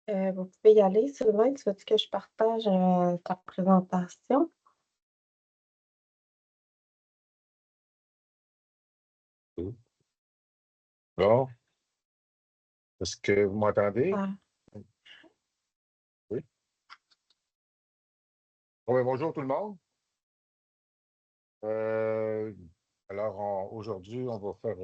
Vous pouvez y aller, Sylvain. Tu veux que je partage ta présentation? Oui. Bon, est-ce que vous m'entendez? Ah, Oui. Bon, bonjour tout le monde. Euh, alors, aujourd'hui, on va faire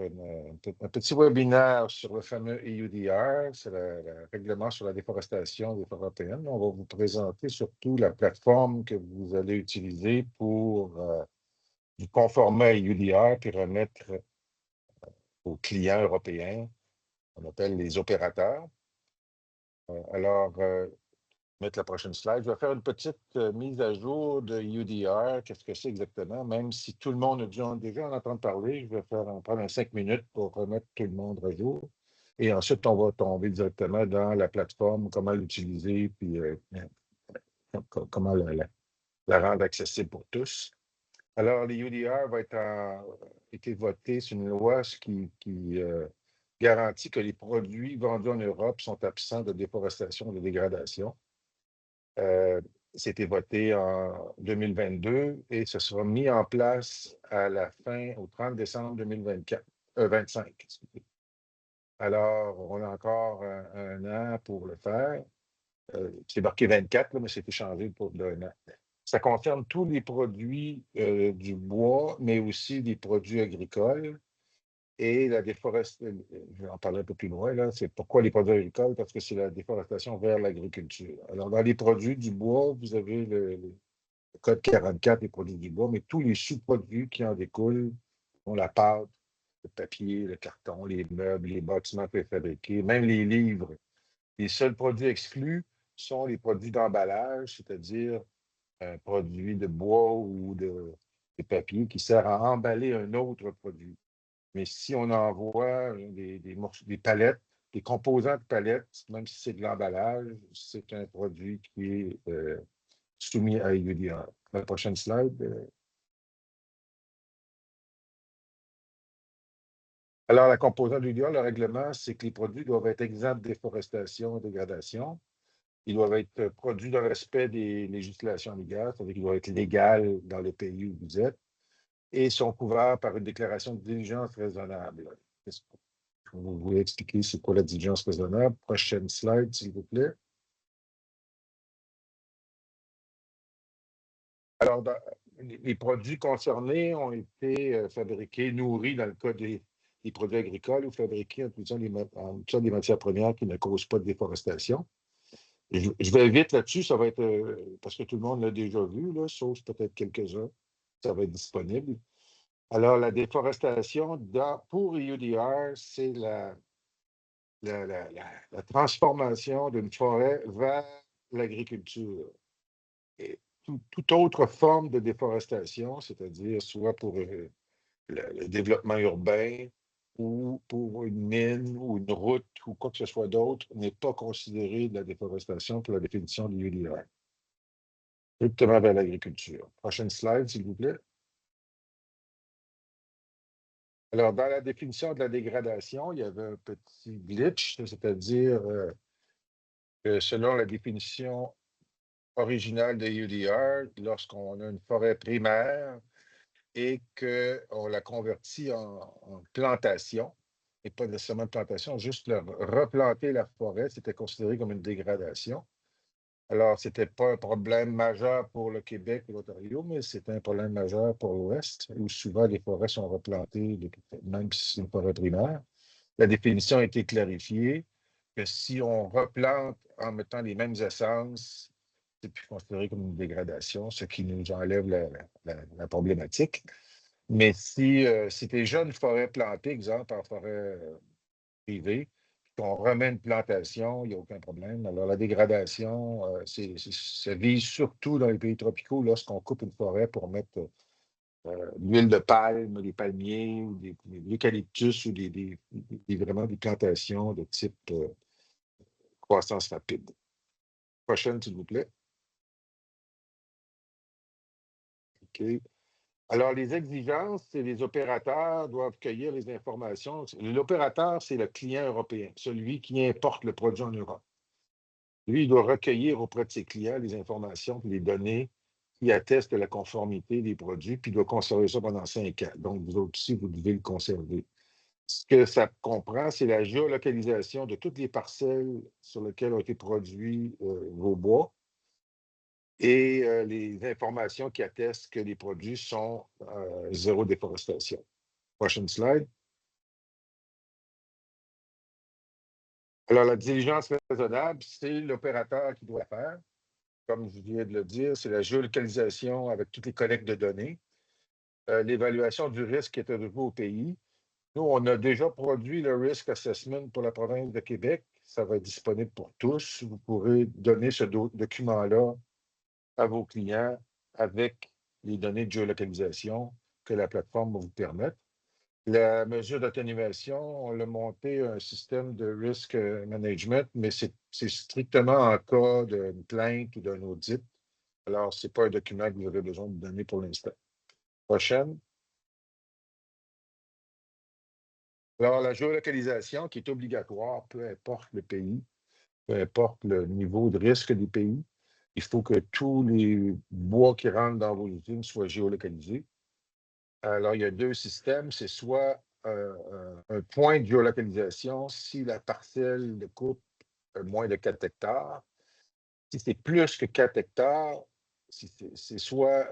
un petit webinaire sur le fameux EUDR, c'est le règlement sur la déforestation des forêts européennes. On va vous présenter surtout la plateforme que vous allez utiliser pour vous conformer à EUDR puis remettre aux clients européens, on appelle les opérateurs. Alors, mettre la prochaine slide. Je vais faire une petite mise à jour de UDR. Qu'est-ce que c'est exactement? Même si tout le monde a déjà en entendre parler, je vais prendre 5 minutes pour remettre tout le monde à jour. Et ensuite, on va tomber directement dans la plateforme, comment l'utiliser, puis comment la rendre accessible pour tous. Alors, les UDR va été voté sur une loi qui garantit que les produits vendus en Europe sont absents de déforestation et de dégradation. C'était voté en 2022 et ce sera mis en place à la fin, au 30 décembre 2024, 25. Excusez. Alors, on a encore un an pour le faire. C'est marqué 24, là, mais c'est échangé pour d'un an. Ça concerne tous les produits du bois, mais aussi des produits agricoles. Et la déforestation, je vais en parler un peu plus loin, là, c'est pourquoi les produits agricoles, parce que c'est la déforestation vers l'agriculture. Alors, dans les produits du bois, vous avez le code 44 des produits du bois, mais tous les sous-produits qui en découlent, dont la pâte, le papier, le carton, les meubles, les bâtiments préfabriqués, même les livres. Les seuls produits exclus sont les produits d'emballage, c'est-à-dire un produit de bois ou de papier qui sert à emballer un autre produit. Mais si on envoie des palettes, des composants de palettes, même si c'est de l'emballage, c'est un produit qui est soumis à UDR. La prochaine slide. Alors, la composante UDR, le règlement, c'est que les produits doivent être exempts de déforestation et dégradation. Ils doivent être produits dans le respect des législations légales, c'est-à-dire qu'ils doivent être légaux dans le pays où vous êtes et sont couverts par une déclaration de diligence raisonnable. Est-ce que vous voulez expliquer c'est quoi la diligence raisonnable? Prochaine slide, s'il vous plaît. Alors, les produits concernés ont été fabriqués, nourris dans le cas des produits agricoles ou fabriqués en utilisant des matières premières qui ne causent pas de déforestation. Je vais vite là-dessus, ça va être, parce que tout le monde l'a déjà vu, là, sauf peut-être quelques-uns, ça va être disponible. Alors, la déforestation pour EUDR, c'est la transformation d'une forêt vers l'agriculture. Et toute autre forme de déforestation, c'est-à-dire soit pour le développement urbain ou pour une mine ou une route ou quoi que ce soit d'autre, n'est pas considérée de la déforestation pour la définition de l'UDR. Directement vers l'agriculture. Prochaine slide, s'il vous plaît. Alors, dans la définition de la dégradation, il y avait un petit glitch, c'est-à-dire que selon la définition originale de UDR, lorsqu'on a une forêt primaire et qu'on la convertit en plantation, et pas nécessairement une plantation, juste replanter la forêt, c'était considéré comme une dégradation. Alors, ce n'était pas un problème majeur pour le Québec et l'Ontario, mais c'était un problème majeur pour l'Ouest, où souvent les forêts sont replantées, même si c'est une forêt primaire. La définition a été clarifiée que si on replante en mettant les mêmes essences, c'est plus considéré comme une dégradation, ce qui nous enlève la problématique. Mais si c'était déjà une forêt plantée, exemple en forêt privée, qu'on remet une plantation, il n'y a aucun problème. Alors, la dégradation, ça vise surtout dans les pays tropicaux lorsqu'on coupe une forêt pour mettre l'huile de palme, des palmiers, ou des eucalyptus ou vraiment des plantations de type croissance rapide. Prochaine, s'il vous plaît. OK. Alors, les exigences, c'est les opérateurs doivent cueillir les informations. L'opérateur, c'est le client européen, celui qui importe le produit en Europe. Lui, il doit recueillir auprès de ses clients les informations et les données qui attestent de la conformité des produits, puis il doit conserver ça pendant 5 ans. Donc, vous autres aussi, vous devez le conserver. Ce que ça comprend, c'est la géolocalisation de toutes les parcelles sur lesquelles ont été produits vos bois et les informations qui attestent que les produits sont zéro déforestation. Prochaine slide. Alors, la diligence raisonnable, c'est l'opérateur qui doit la faire. Comme je viens de le dire, c'est la géolocalisation avec toutes les collectes de données, l'évaluation du risque qui est arrivé au pays. Nous, on a déjà produit le Risk Assessment pour la province de Québec. Ça va être disponible pour tous. Vous pourrez donner ce document-là à vos clients avec les données de géolocalisation que la plateforme va vous permettre. La mesure d'atténuation, on l'a monté un système de risk management, mais c'est strictement en cas d'une plainte ou d'un audit. Alors, ce n'est pas un document que vous avez besoin de donner pour l'instant. Prochaine. Alors, la géolocalisation qui est obligatoire, peu importe le pays, peu importe le niveau de risque des pays, il faut que tous les bois qui rentrent dans vos usines soient géolocalisés. Alors, il y a 2 systèmes. C'est soit un point de géolocalisation si la parcelle de coupe a moins de 4 hectares. Si c'est plus que 4 hectares, c'est soit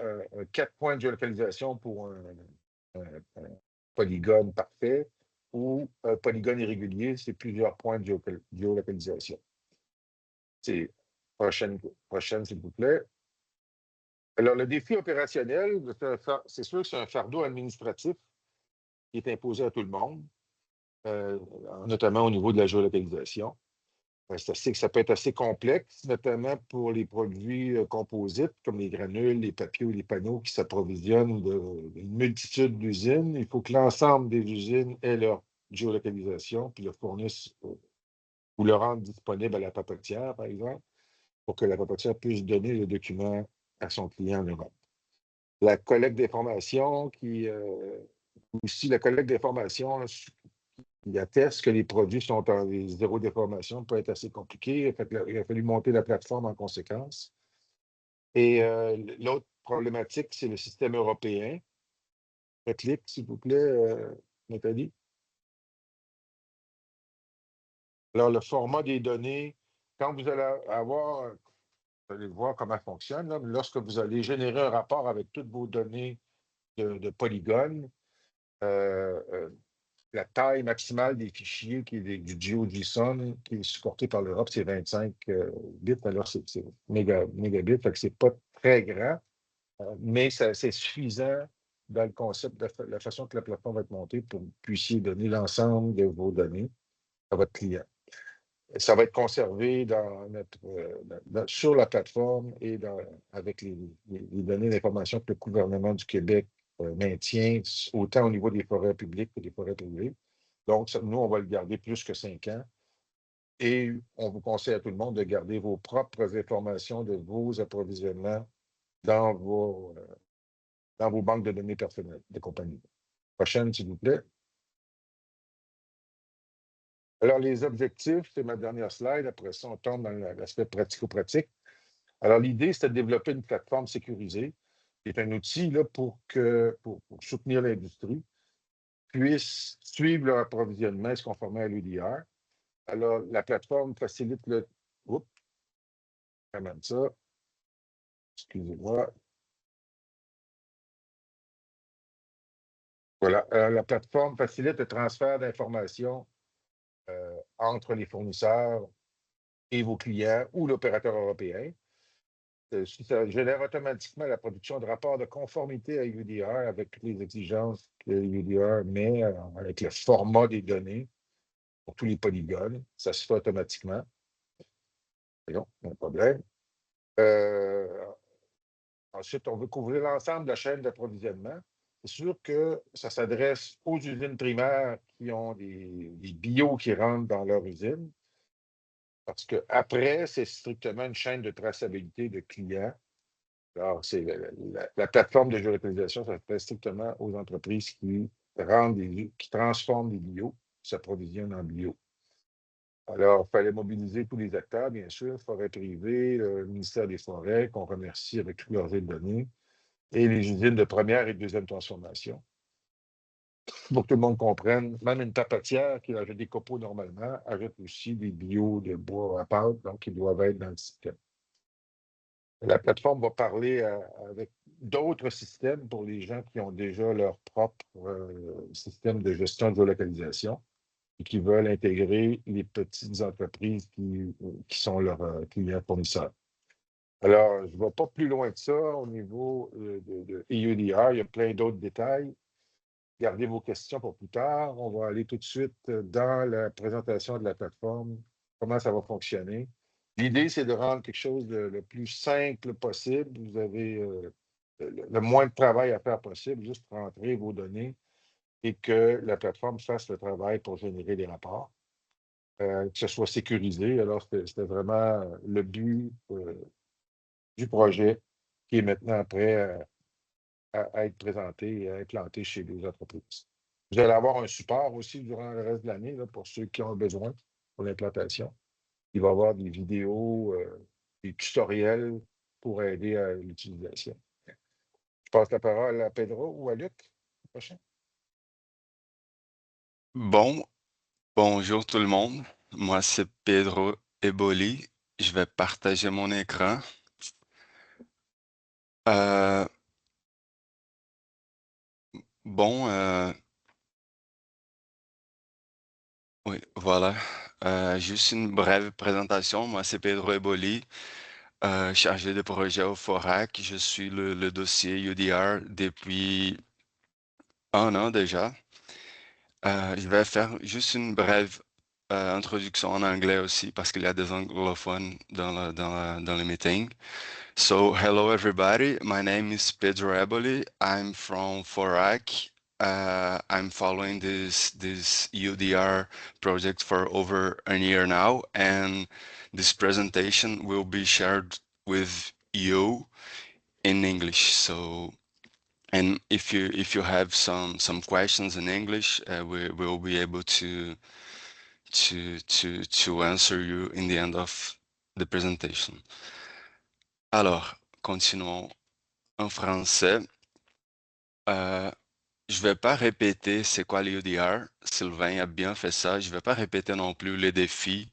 4 points de géolocalisation pour un polygone parfait ou un polygone irrégulier, c'est plusieurs points de géolocalisation. C'est prochaine, s'il vous plaît. Alors, le défi opérationnel, c'est sûr que c'est un fardeau administratif qui est imposé à tout le monde, notamment au niveau de la géolocalisation. Ça peut être assez complexe, notamment pour les produits composites, comme les granules, les papiers ou les panneaux qui s'approvisionnent d'une multitude d'usines. Il faut que l'ensemble des usines aient leur géolocalisation, puis le fournissent ou le rendent disponible à la papetière, par exemple, pour que la papetière puisse donner le document à son client en Europe. La collecte d'informations aussi la collecte d'informations qui atteste que les produits sont en zéro déformation peut être assez compliqué. Il a fallu monter la plateforme en conséquence. Et l'autre problématique, c'est le système européen. Clique, s'il vous plaît, Nathalie. Alors, le format des données, quand vous allez avoir, vous allez voir comment ça fonctionne, là, lorsque vous allez générer un rapport avec toutes vos données de polygones, la taille maximale des fichiers qui est du GeoJSON qui est supporté par l'Europe, c'est 25 bits. Alors, c'est mégabits, fait que c'est pas très grand, mais c'est suffisant dans le concept de la façon que la plateforme va être montée pour que vous puissiez donner l'ensemble de vos données à votre client. Ça va être conservé sur la plateforme et avec les données d'information que le gouvernement du Québec maintient, autant au niveau des forêts publiques que des forêts privées. Donc, nous, on va le garder plus que 5 ans. Et on vous conseille à tout le monde de garder vos propres informations de vos approvisionnements dans vos banques de données personnelles de compagnie. Prochaine, s'il vous plaît. Alors, les objectifs, c'est ma dernière slide. Après ça, on tombe dans l'aspect pratico-pratique. Alors, l'idée, c'est de développer une plateforme sécurisée, qui est un outil là, pour soutenir l'industrie, puisse suivre leur approvisionnement et se conformer à l'UDR. Alors, la plateforme facilite le... Oups, ramène ça. Excusez-moi. Voilà. La plateforme facilite le transfert d'informations entre les fournisseurs et vos clients ou l'opérateur européen. Ça génère automatiquement la production de rapports de conformité à UDR avec toutes les exigences que UDR met avec le format des données pour tous les polygones. Ça se fait automatiquement. Non, pas de problème. Ensuite, on veut couvrir l'ensemble de la chaîne d'approvisionnement. C'est sûr que ça s'adresse aux usines primaires qui ont des bio qui rentrent dans leur usine. Parce qu'après, c'est strictement une chaîne de traçabilité de clients. Alors, c'est la plateforme de géolocalisation, ça s'adresse strictement aux entreprises qui transforment des bio, qui s'approvisionnent en bio. Alors, il fallait mobiliser tous les acteurs, bien sûr, forêt privée, le ministère des Forêts, qu'on remercie avec tous leurs aides données, et les usines de première et de deuxième transformation. Pour que tout le monde comprenne, même une tapatière qui ajoute des copeaux normalement, ajoute aussi des bio de bois à pâte, donc ils doivent être dans le système. La plateforme va parler avec d'autres systèmes pour les gens qui ont déjà leur propre système de gestion de géolocalisation et qui veulent intégrer les petites entreprises qui sont leurs clients fournisseurs. Alors, je ne vais pas plus loin que ça au niveau de EUDR. Il y a plein d'autres détails. Gardez vos questions pour plus tard. On va aller tout de suite dans la présentation de la plateforme, comment ça va fonctionner. L'idée, c'est de rendre quelque chose de le plus simple possible. Vous avez le moins de travail à faire possible, juste rentrer vos données et que la plateforme fasse le travail pour générer des rapports, que ce soit sécurisé. Alors, c'était vraiment le but du projet qui est maintenant prêt à être présenté et à implanter chez les entreprises. Vous allez avoir un support aussi durant le reste de l'année là, pour ceux qui ont besoin pour l'implantation. Il va y avoir des vidéos, des tutoriels pour aider à l'utilisation. Je passe la parole à Pedro ou à Luc. Prochain. Bon, bonjour tout le monde. Moi, c'est Pedro Eboli. Je vais partager mon écran. Euh, bon, oui, voilà. Juste une brève présentation. Moi, c'est Pedro Eboli, chargé de projet au FORAC. Je suis le dossier UDR depuis 1 an déjà. Je vais faire juste une brève introduction en anglais aussi parce qu'il y a des anglophones dans le meeting. So, hello everybody. My name is Pedro Eboli. I'm from FORAC. I'm following this UDR project for over a year now, and this presentation will be shared with you in English. So, and if you have some questions in English, we will be able to answer you in the end of the presentation. Alors, continuons en français. Je vais pas répéter c'est quoi l'UDR. Sylvain a bien fait ça. Je vais pas répéter non plus les défis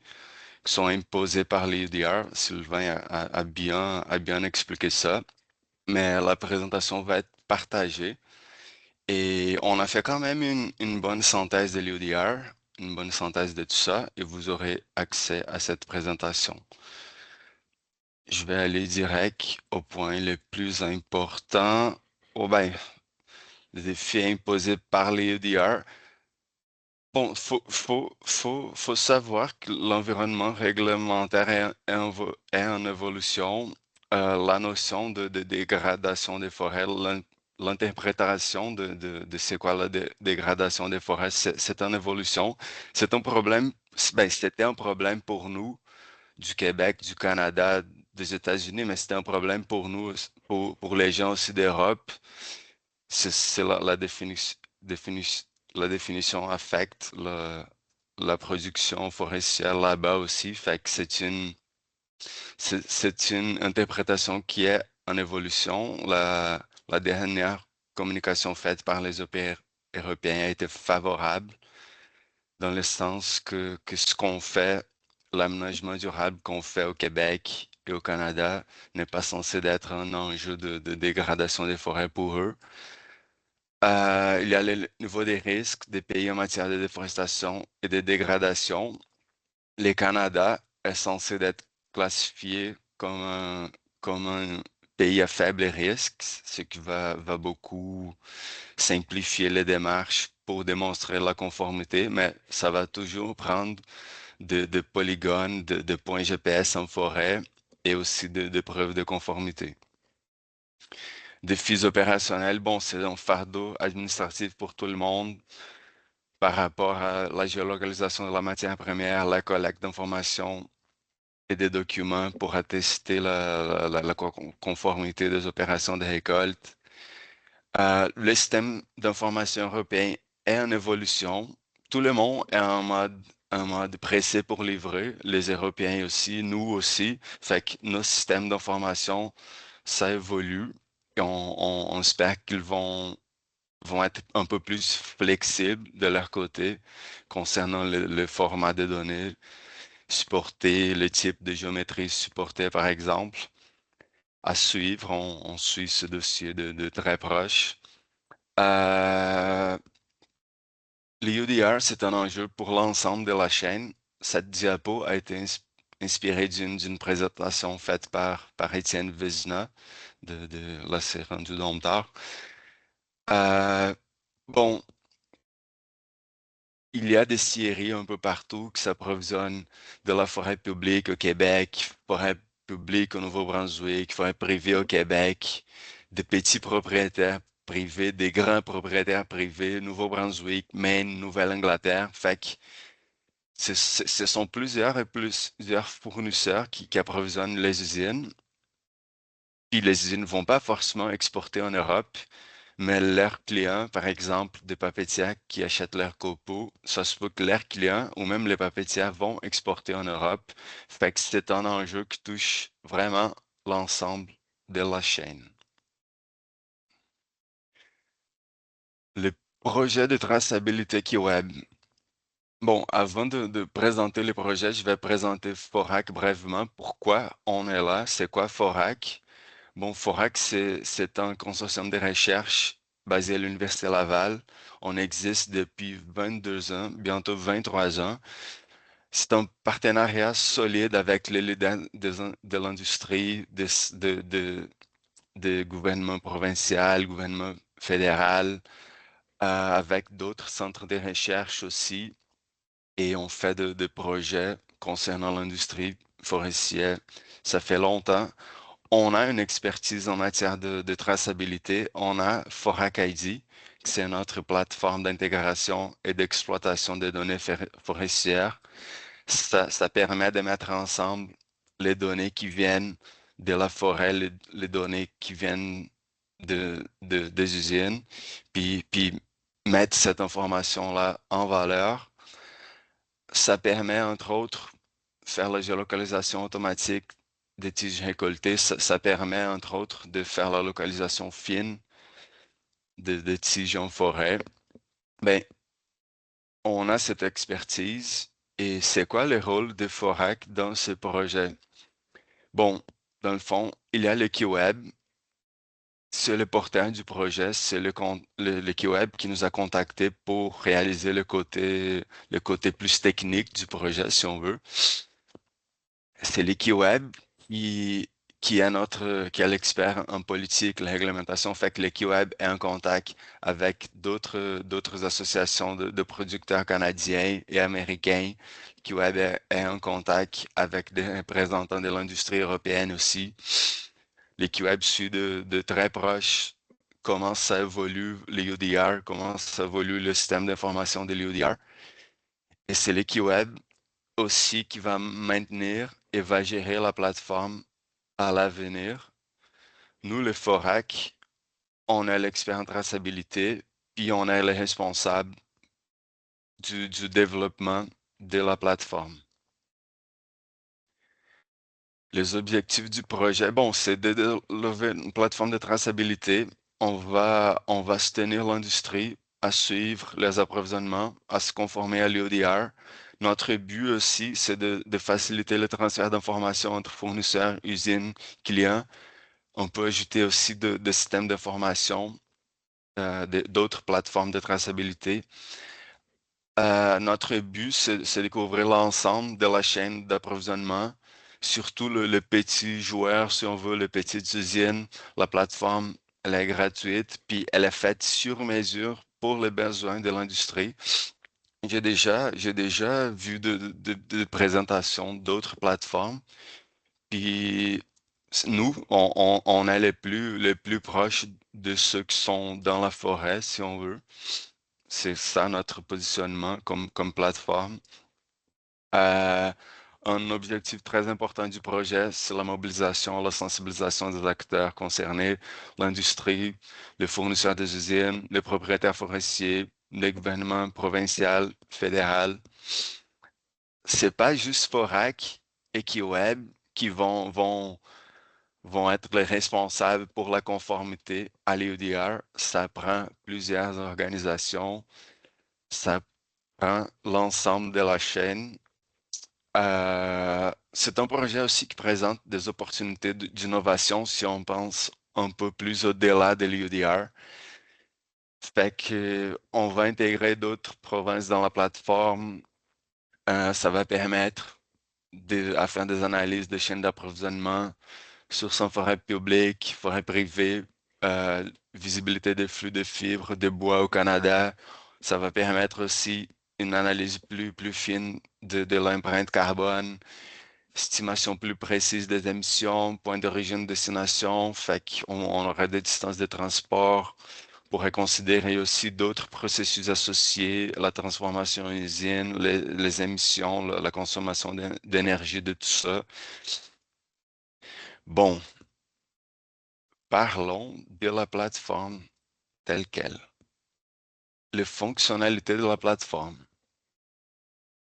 qui sont imposés par l'UDR. Sylvain a bien expliqué ça. Mais la présentation va être partagée. Et on a fait quand même une bonne synthèse de l'UDR, une bonne synthèse de tout ça, et vous aurez accès à cette présentation. Je vais aller direct au point le plus important. Oh ben, les défis imposés par les UDR. Bon, faut savoir que l'environnement réglementaire est en évolution. La notion de dégradation des forêts, l'interprétation de c'est quoi la dégradation des forêts, c'est en évolution. C'est un problème, ben, c'était un problème pour nous du Québec, du Canada, des États-Unis, mais c'était un problème pour nous, pour les gens aussi d'Europe. C'est la définition affecte la production forestière là-bas aussi. Fait que c'est une interprétation qui est en évolution. La dernière communication faite par les Européens a été favorable dans le sens que ce qu'on fait, l'aménagement durable qu'on fait au Québec et au Canada n'est pas censé être un enjeu de dégradation des forêts pour eux. Il y a le niveau des risques des pays en matière de déforestation et de dégradation. Le Canada est censé être classifié comme un pays à faible risque, ce qui va beaucoup simplifier les démarches pour démontrer la conformité, mais ça va toujours prendre de polygones, de points GPS en forêt et aussi de preuves de conformité. Défis opérationnels, bon, c'est un fardeau administratif pour tout le monde par rapport à la géolocalisation de la matière première, la collecte d'informations et des documents pour attester la conformité des opérations de récolte. Le système d'information européen est en évolution. Tout le monde est en mode un mode pressé pour livrer, les Européens aussi, nous aussi. Fait que nos systèmes d'information, ça évolue et on espère qu'ils vont être un peu plus flexibles de leur côté concernant le format des données supporté, le type de géométrie supporté, par exemple. À suivre, on suit ce dossier de très proche. Le UDR, c'est un enjeu pour l'ensemble de la chaîne. Cette diapo a été inspirée d'une présentation faite par Étienne Vézina de la Série du Domptard. Bon, il y a des scieries un peu partout qui s'approvisionnent de la forêt publique au Québec, forêt publique au Nouveau-Brunswick, forêt privée au Québec, des petits propriétaires privés, des grands propriétaires privés, Nouveau-Brunswick, Maine, Nouvelle-Angleterre. Fait que ce sont plusieurs et plusieurs fournisseurs qui approvisionnent les usines. Puis les usines ne vont pas forcément exporter en Europe, mais leurs clients, par exemple, des papetières qui achètent leurs copeaux, ça se peut que leurs clients ou même les papetières vont exporter en Europe. Fait que c'est un enjeu qui touche vraiment l'ensemble de la chaîne. Le projet de traçabilité KeyWeb. Bon, avant de présenter le projet, je vais présenter Forac brièvement. Pourquoi on est là? C'est quoi Forac? Bon, Forac, c'est un consortium de recherche basé à l'Université Laval. On existe depuis 22 ans, bientôt 23 ans. C'est un partenariat solide avec les leaders de l'industrie, de gouvernement provincial, gouvernement fédéral, avec d'autres centres de recherche aussi. Et on fait de projets concernant l'industrie forestière. Ça fait longtemps. On a une expertise en matière de traçabilité. On a Forac ID, qui c'est notre plateforme d'intégration et d'exploitation des données forestières. Ça permet de mettre ensemble les données qui viennent de la forêt, les données qui viennent des usines, puis mettre cette information-là en valeur. Ça permet, entre autres, faire la géolocalisation automatique des tiges récoltées. Ça permet, entre autres, de faire la localisation fine des tiges en forêt. Ben, on a cette expertise. Et c'est quoi le rôle de Forac dans ce projet? Bon, dans le fond, il y a le KeyWeb. C'est le porteur du projet, c'est le KeyWeb qui nous a contactés pour réaliser le côté plus technique du projet, si on veut. C'est l'EquiWeb qui est l'expert en politique, la réglementation. Fait que l'EquiWeb est en contact avec d'autres associations de producteurs canadiens et américains. l'EquiWeb est en contact avec des représentants de l'industrie européenne aussi. L'EquiWeb suit de très proche comment ça évolue les UDR, comment ça évolue le système d'information de l'UDR. Et c'est l'EquiWeb aussi qui va maintenir et va gérer la plateforme à l'avenir. Nous, le Forac, on est l'expert en traçabilité, puis on est le responsable du développement de la plateforme. Les objectifs du projet, bon, c'est de développer une plateforme de traçabilité. On va soutenir l'industrie à suivre les approvisionnements, à se conformer à l'UDR. Notre but aussi, c'est de faciliter le transfert d'informations entre fournisseurs, usines, clients. On peut ajouter aussi de systèmes d'information, d'autres plateformes de traçabilité. Notre but, c'est de couvrir l'ensemble de la chaîne d'approvisionnement, surtout le petit joueur, si on veut, le petit usine. La plateforme, elle est gratuite, puis elle est faite sur mesure pour les besoins de l'industrie. J'ai déjà vu de présentations d'autres plateformes, puis nous, on est les plus proches de ceux qui sont dans la forêt, si on veut. C'est ça notre positionnement comme plateforme. Un objectif très important du projet, c'est la mobilisation, la sensibilisation des acteurs concernés, l'industrie, les fournisseurs des usines, les propriétaires forestiers, les gouvernements provincial, fédéral. c'est pas juste Forac et KeyWeb qui vont être les responsables pour la conformité à l'EUDR. Ça prend plusieurs organisations, ça prend l'ensemble de la chaîne. C'est un projet aussi qui présente des opportunités d'innovation si on pense un peu plus au-delà de l'EUDR. Fait que on va intégrer d'autres provinces dans la plateforme. Ça va permettre à faire des analyses de chaînes d'approvisionnement sur son forêt publique, forêt privée, visibilité des flux de fibres, de bois au Canada. Ça va permettre aussi une analyse plus fine de l'empreinte carbone, estimation plus précise des émissions, point d'origine-destination. Fait qu'on aura des distances de transport. On pourrait considérer aussi d'autres processus associés, la transformation en usine, les émissions, la consommation d'énergie de tout ça. Bon, parlons de la plateforme telle qu'elle. Les fonctionnalités de la plateforme.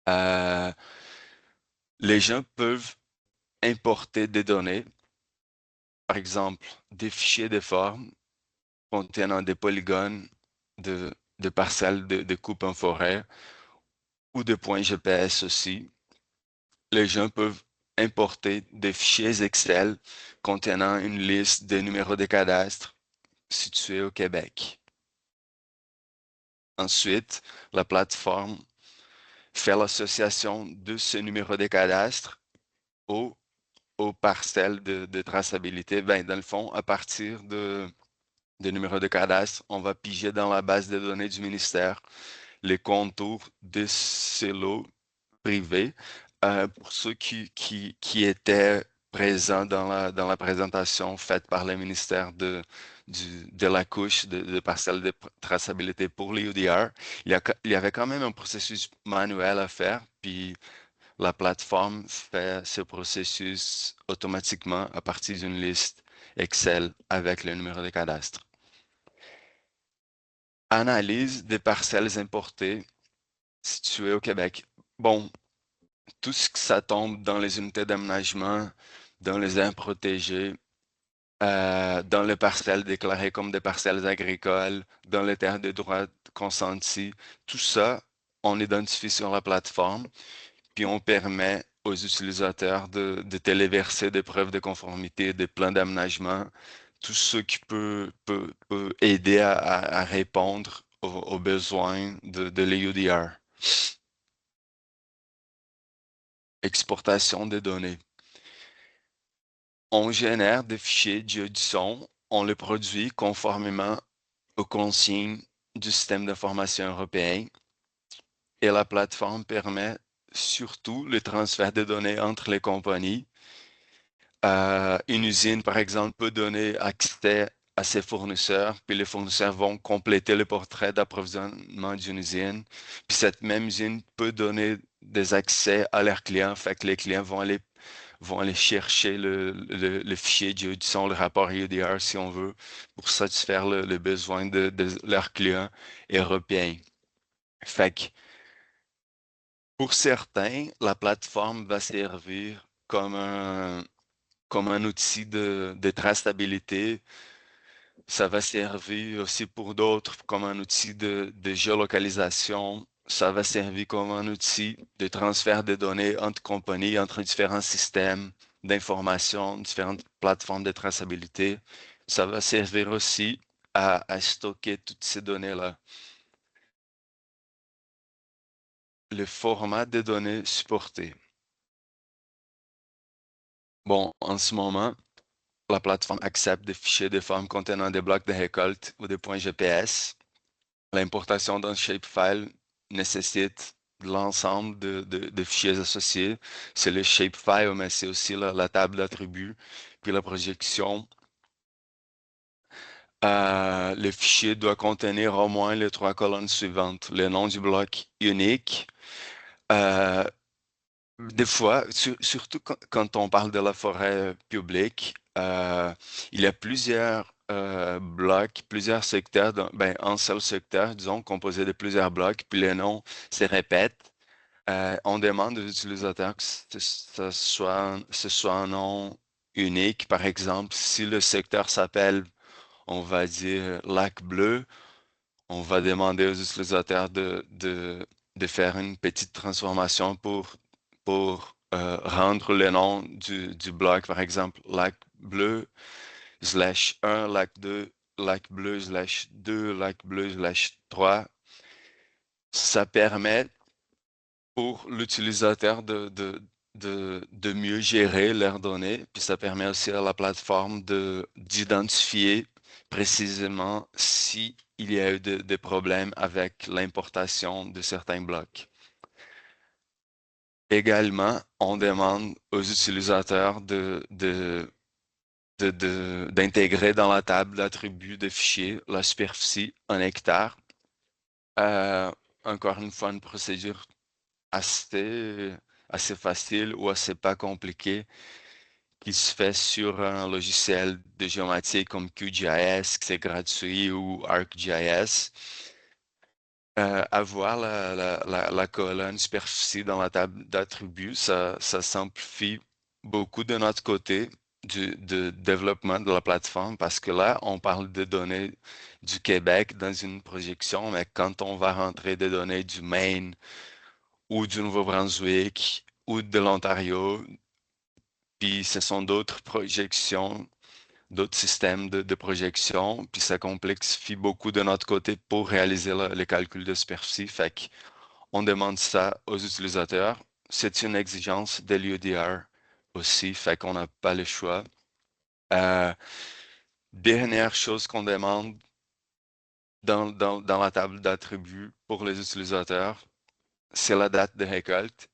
Euh, les gens peuvent importer des données, par exemple des fichiers de forme contenant des polygones de parcelles de coupe en forêt ou de points GPS aussi. Les gens peuvent importer des fichiers Excel contenant une liste de numéros de cadastre situés au Québec. Ensuite, la plateforme fait l'association de ce numéro de cadastre aux parcelles de traçabilité. Ben, dans le fond, à partir de numéros de cadastre, on va piger dans la base de données du ministère les contours de ces lots privés. Pour ceux qui étaient présents dans la présentation faite par le ministère de la couche de parcelles de traçabilité pour les UDR, il y avait quand même un processus manuel à faire, puis la plateforme fait ce processus automatiquement à partir d'une liste Excel avec le numéro de cadastre. Analyse des parcelles importées situées au Québec. Bon, tout ce que ça tombe dans les unités d'aménagement, dans les aires protégées, dans les parcelles déclarées comme des parcelles agricoles, dans les terres de droit consenti, tout ça, on identifie sur la plateforme, puis on permet aux utilisateurs de téléverser des preuves de conformité, des plans d'aménagement, tout ce qui peut aider à répondre aux besoins de l'EUDR. Exportation des données. On génère des fichiers GeoDuson, on les produit conformément aux consignes du système d'information européen et la plateforme permet surtout le transfert de données entre les compagnies. Une usine, par exemple, peut donner accès à ses fournisseurs, puis les fournisseurs vont compléter le portrait d'approvisionnement d'une usine. Puis cette même usine peut donner des accès à leurs clients, fait que les clients vont aller chercher le fichier GeoDuson, le rapport EUDR, si on veut, pour satisfaire le besoin de leurs clients européens. Fait que pour certains, la plateforme va servir comme un outil de traçabilité. Ça va servir aussi pour d'autres comme un outil de géolocalisation. Ça va servir comme un outil de transfert de données entre compagnies, entre différents systèmes d'information, différentes plateformes de traçabilité. Ça va servir aussi à stocker toutes ces données-là. Le format de données supporté. Bon, en ce moment, la plateforme accepte des fichiers de forme contenant des blocs de récolte ou des points GPS. L'importation d'un shapefile nécessite l'ensemble de fichiers associés. C'est le shapefile, mais c'est aussi la table d'attributs, puis la projection. Le fichier doit contenir au moins les 3 colonnes suivantes. Le nom du bloc unique. Des fois, surtout quand on parle de la forêt publique, il y a plusieurs blocs, plusieurs secteurs, un seul secteur, disons, composé de plusieurs blocs, puis les noms se répètent. On demande aux utilisateurs que ce soit un nom unique. Par exemple, si le secteur s'appelle, on va dire, lac bleu, on va demander aux utilisateurs de faire une petite transformation pour rendre le nom du bloc, par exemple, lac bleu /1, lac 2, lac bleu /2, lac bleu /3. Ça permet pour l'utilisateur de mieux gérer leurs données, puis ça permet aussi à la plateforme d'identifier précisément s'il y a eu des problèmes avec l'importation de certains blocs. Également, on demande aux utilisateurs d'intégrer dans la table d'attributs de fichiers la superficie en hectares. Encore une fois, une procédure assez facile ou assez pas compliqué qui se fait sur un logiciel de géométrie comme QGIS, qui c'est gratuit, ou ArcGIS. Avoir la colonne superficie dans la table d'attributs, ça simplifie beaucoup de notre côté du développement de la plateforme parce que là, on parle de données du Québec dans une projection, mais quand on va rentrer des données du Maine ou du Nouveau-Brunswick ou de l'Ontario, puis ce sont d'autres projections, d'autres systèmes de projection, puis ça complexifie beaucoup de notre côté pour réaliser les calculs de superficie. Fait qu'on demande ça aux utilisateurs. C'est une exigence de l'UDR aussi, fait qu'on n'a pas le choix. Dernière chose qu'on demande dans la table d'attributs pour les utilisateurs, c'est la date de récolte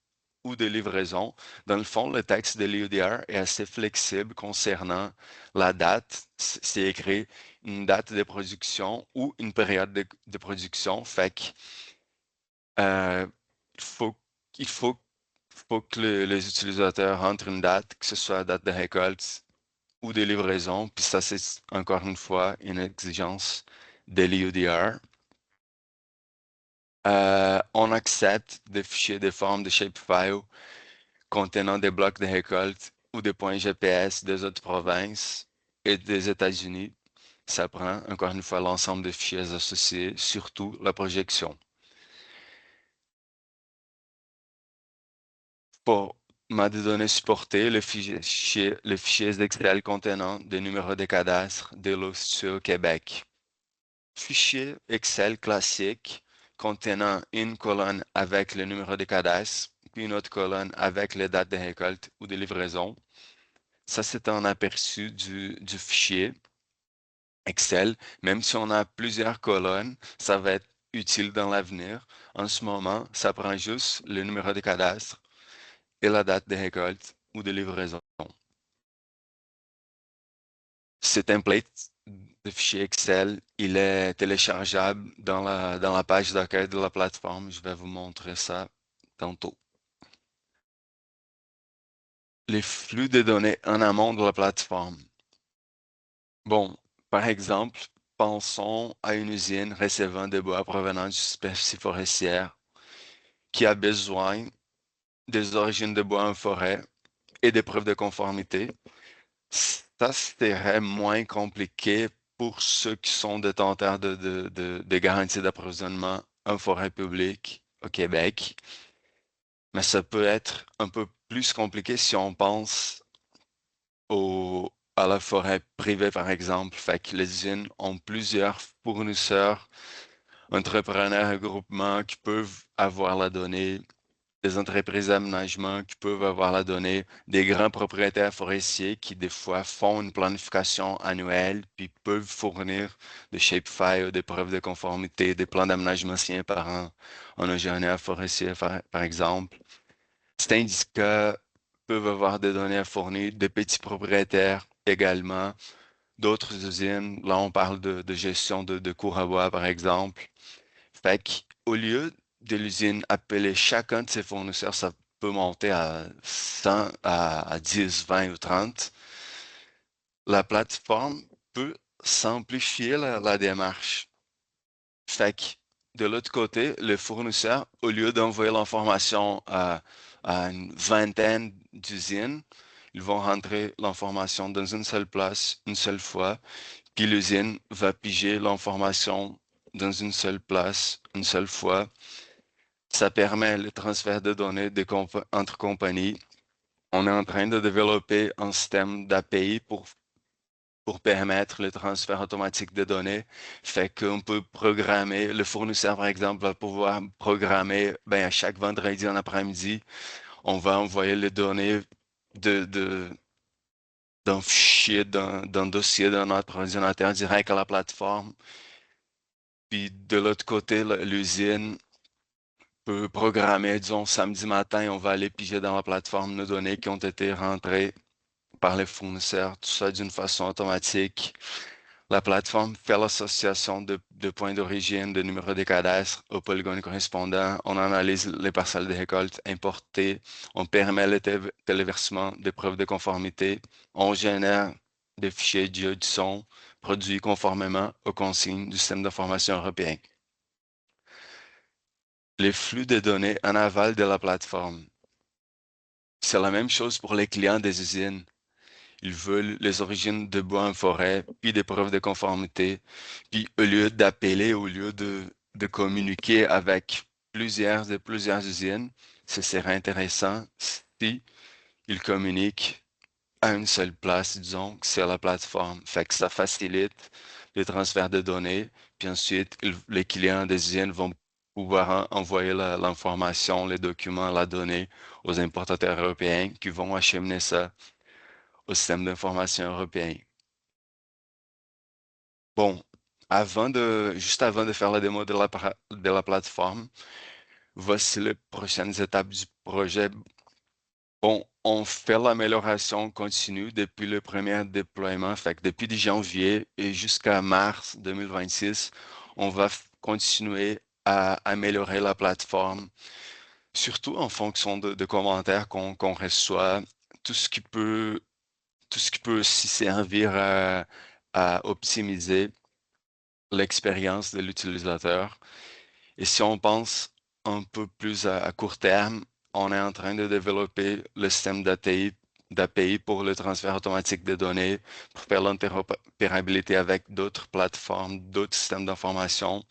ou de livraison. Dans le fond, le texte de l'UDR est assez flexible concernant la date. C'est écrit une date de production ou une période de production. Fait que, il faut que les utilisateurs rentrent une date, que ce soit la date de récolte ou de livraison. Puis ça, c'est encore une fois une exigence de l'UDR. On accepte des fichiers de forme de shapefile contenant des blocs de récolte ou des points GPS des autres provinces et des États-Unis. Ça prend, encore une fois, l'ensemble des fichiers associés, surtout la projection. Pour des données supportées, les fichiers Excel contenant des numéros de cadastre des lots situés au Québec. Fichier Excel classique contenant une colonne avec le numéro de cadastre, puis une autre colonne avec les dates de récolte ou de livraison. Ça, c'est un aperçu du fichier Excel. Même si on a plusieurs colonnes, ça va être utile dans l'avenir. En ce moment, ça prend juste le numéro de cadastre et la date de récolte ou de livraison. Ce template de fichier Excel, il est téléchargeable dans la page d'accueil de la plateforme. Je vais vous montrer ça tantôt. Les flux de données en amont de la plateforme. Bon, par exemple, pensons à une usine recevant des bois provenant d'une superficie forestière qui a besoin des origines de bois en forêt et des preuves de conformité. Ça serait moins compliqué pour ceux qui sont détenteurs de garanties d'approvisionnement en forêt publique au Québec. Mais ça peut être un peu plus compliqué si on pense à la forêt privée, par exemple. Fait que les usines ont plusieurs fournisseurs, entrepreneurs et groupements qui peuvent avoir la donnée, des entreprises d'aménagement qui peuvent avoir la donnée, des grands propriétaires forestiers qui, des fois, font une planification annuelle puis peuvent fournir des shapefiles, des preuves de conformité, des plans d'aménagement signés par un ingénieur forestier, par exemple. Syndicats peuvent avoir des données à fournir, des petits propriétaires également, d'autres usines. Là, on parle de gestion de cours à bois, par exemple. Fait qu'au lieu de l'usine appeler chacun de ses fournisseurs, ça peut monter à 100, à 10, 20 ou 30. La plateforme peut simplifier la démarche. Fait de l'autre côté, les fournisseurs, au lieu d'envoyer l'information à une vingtaine d'usines, ils vont rentrer l'information dans une seule place, une seule fois, puis l'usine va piger l'information dans une seule place, une seule fois. Ça permet le transfert de données entre compagnies. On est en train de développer un système d'API pour permettre le transfert automatique de données. Fait qu'on peut programmer, le fournisseur, par exemple, va pouvoir programmer, à chaque vendredi en après-midi, on va envoyer les données d'un fichier, d'un dossier d'un autre ordinateur direct à la plateforme. Puis de l'autre côté, l'usine peut programmer, disons, samedi matin, on va aller piger dans la plateforme nos données qui ont été rentrées par les fournisseurs, tout ça d'une façon automatique. La plateforme fait l'association de points d'origine, de numéros de cadastre au polygone correspondant. On analyse les parcelles de récolte importées. On permet le téléversement des preuves de conformité. On génère des fichiers audio du son produits conformément aux consignes du système d'information européen. Les flux de données en aval de la plateforme. C'est la même chose pour les clients des usines. Ils veulent les origines de bois en forêt, puis des preuves de conformité. Puis au lieu d'appeler, au lieu de communiquer avec plusieurs usines, ce serait intéressant si ils communiquent à une seule place, disons, que c'est la plateforme. Fait que ça facilite le transfert de données. Puis ensuite, les clients des usines vont pouvoir envoyer l'information, les documents, la donnée aux importateurs européens qui vont acheminer ça au système d'information européen. Bon, juste avant de faire la démo de la plateforme, voici les prochaines étapes du projet. Bon, on fait l'amélioration continue depuis le premier déploiement. Fait que depuis janvier et jusqu'à mars 2026, on va continuer à améliorer la plateforme, surtout en fonction de commentaires qu'on reçoit, tout ce qui peut aussi servir à optimiser l'expérience de l'utilisateur. Et si on pense un peu plus à court terme, on est en train de développer le système d'API pour le transfert automatique de données, pour faire l'interopérabilité avec d'autres plateformes, d'autres systèmes d'information.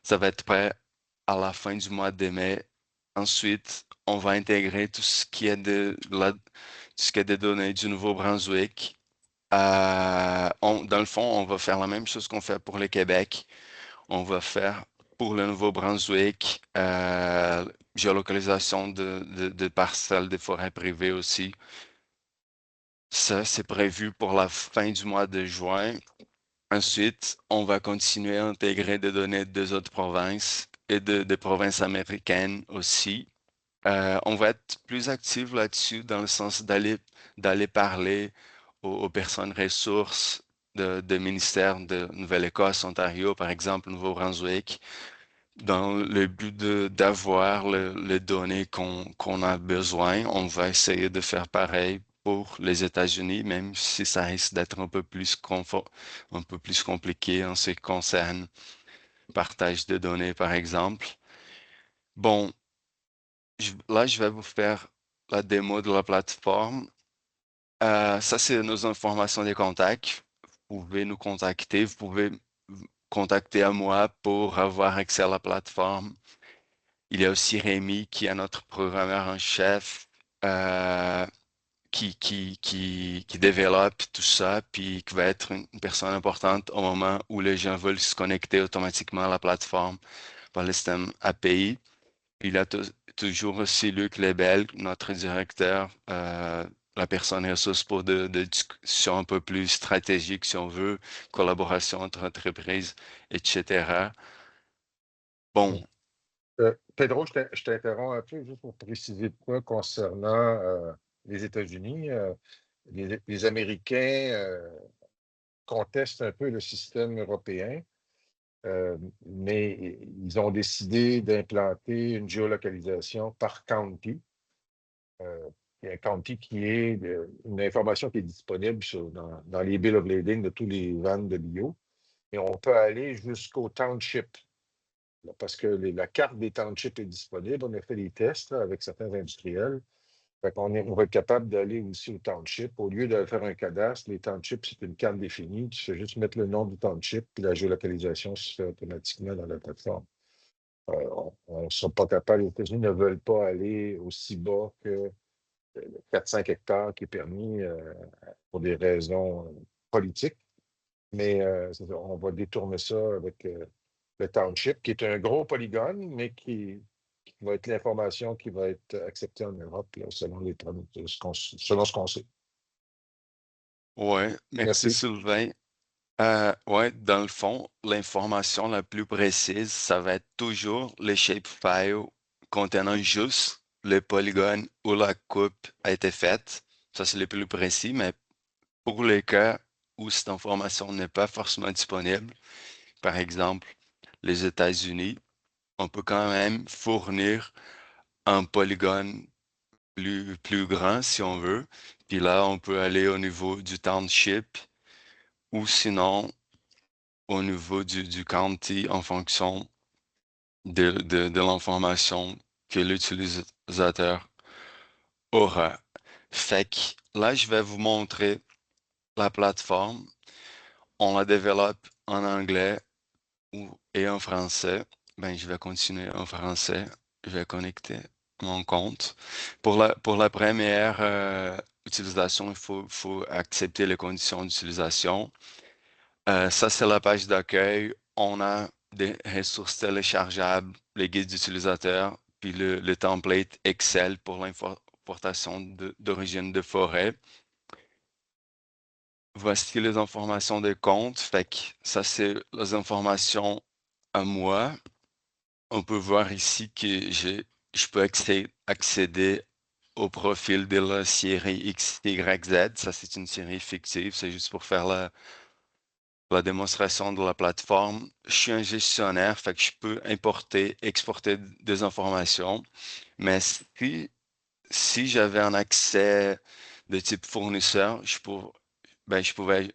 Ça va être prêt à la fin du mois de mai. Ensuite, on va intégrer tout ce qui est des données du Nouveau-Brunswick. Dans le fond, on va faire la même chose qu'on fait pour le Québec. On va faire pour le Nouveau-Brunswick, géolocalisation de parcelles de forêts privées aussi. Ça, c'est prévu pour la fin du mois de juin. Ensuite, on va continuer à intégrer des données des autres provinces et des provinces américaines aussi. On va être plus actif là-dessus dans le sens d'aller parler aux personnes ressources de ministères de Nouvelle-Écosse, Ontario, par exemple, Nouveau-Brunswick, dans le but d'avoir les données qu'on a besoin. On va essayer de faire pareil pour les États-Unis, même si ça risque d'être un peu plus compliqué en ce qui concerne le partage de données, par exemple. Bon, là, je vais vous faire la démo de la plateforme. Ça, c'est nos informations de contact. Vous pouvez nous contacter. Vous pouvez contacter à moi pour avoir accès à la plateforme. Il y a aussi Rémi qui est notre programmeur en chef qui développe tout ça, puis qui va être une personne importante au moment où les gens veulent se connecter automatiquement à la plateforme par le système API. Il y a toujours aussi Luc Lebel, notre directeur, la personne ressource pour de discussions un peu plus stratégiques, si on veut, collaboration entre entreprises, etc. Bon, Pedro, je t'interromps un peu juste pour préciser de quoi concernant les États-Unis. Les Américains contestent un peu le système européen, mais ils ont décidé d'implanter une géolocalisation par county. Il y a un county qui est une information qui est disponible dans les Bill of Lading de tous les vannes de bio. Et on peut aller jusqu'au township. parce que la carte des townships est disponible. On a fait des tests là, avec certains industriels. Fait qu'on on va être capable d'aller aussi au township. Au lieu de faire un cadastre, les townships, c'est une carte définie. Tu fais juste mettre le nom du township, puis la géolocalisation se fait automatiquement dans la plateforme. On ne sera pas capable, les États-Unis ne veulent pas aller aussi bas que 4-5 hectares qui est permis pour des raisons politiques. Mais on va détourner ça avec le township, qui est un gros polygone, mais qui va être l'information qui va être acceptée en Europe, là, selon selon ce qu'on sait. Ouais, merci Merci. Sylvain. Ouais, dans le fond, l'information la plus précise, ça va être toujours les shapefiles contenant juste le polygone où la coupe a été faite. Ça, c'est le plus précis, mais pour les cas où cette information n'est pas forcément disponible, par exemple, les États-Unis, on peut quand même fournir un polygone plus grand si on veut. Puis là, on peut aller au niveau du township ou sinon au niveau du county en fonction de l'information que l'utilisateur aura. Fait que là, je vais vous montrer la plateforme. On la développe en anglais et en français. Ben, je vais continuer en français. Je vais connecter mon compte. Pour la première utilisation, il faut accepter les conditions d'utilisation. Ça, c'est la page d'accueil. On a des ressources téléchargeables, les guides d'utilisateurs, puis le template Excel pour l'importation d'origine de forêt. Voici les informations de compte. Fait que ça, c'est les informations à moi. On peut voir ici que je peux accéder au profil de la série XYZ. Ça, c'est une série fictive. C'est juste pour faire la démonstration de la plateforme. Je suis un gestionnaire, fait que je peux importer, exporter des informations. Mais si j'avais un accès de type fournisseur, j'aurais,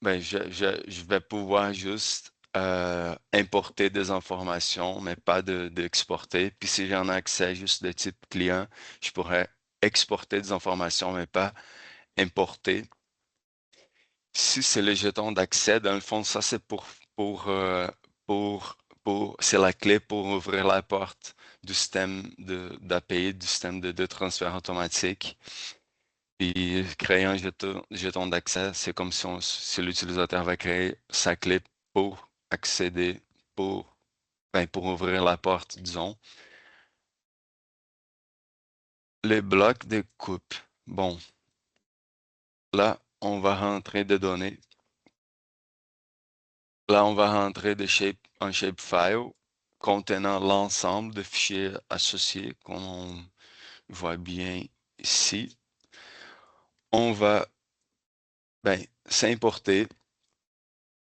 je vais pouvoir juste importer des informations, mais pas d'exporter. Puis si j'ai un accès juste de type client, je pourrais exporter des informations, mais pas importer. Si c'est le jeton d'accès, dans le fond, ça c'est c'est la clé pour ouvrir la porte du système d'API, du système de transfert automatique. Puis créer un jeton d'accès, c'est comme si l'utilisateur va créer sa clé pour accéder, pour ouvrir la porte, disons. Les blocs de coupe. Bon, là, on va rentrer des données. Là, on va rentrer un shapefile contenant l'ensemble de fichiers associés qu'on voit bien ici. On va s'importer.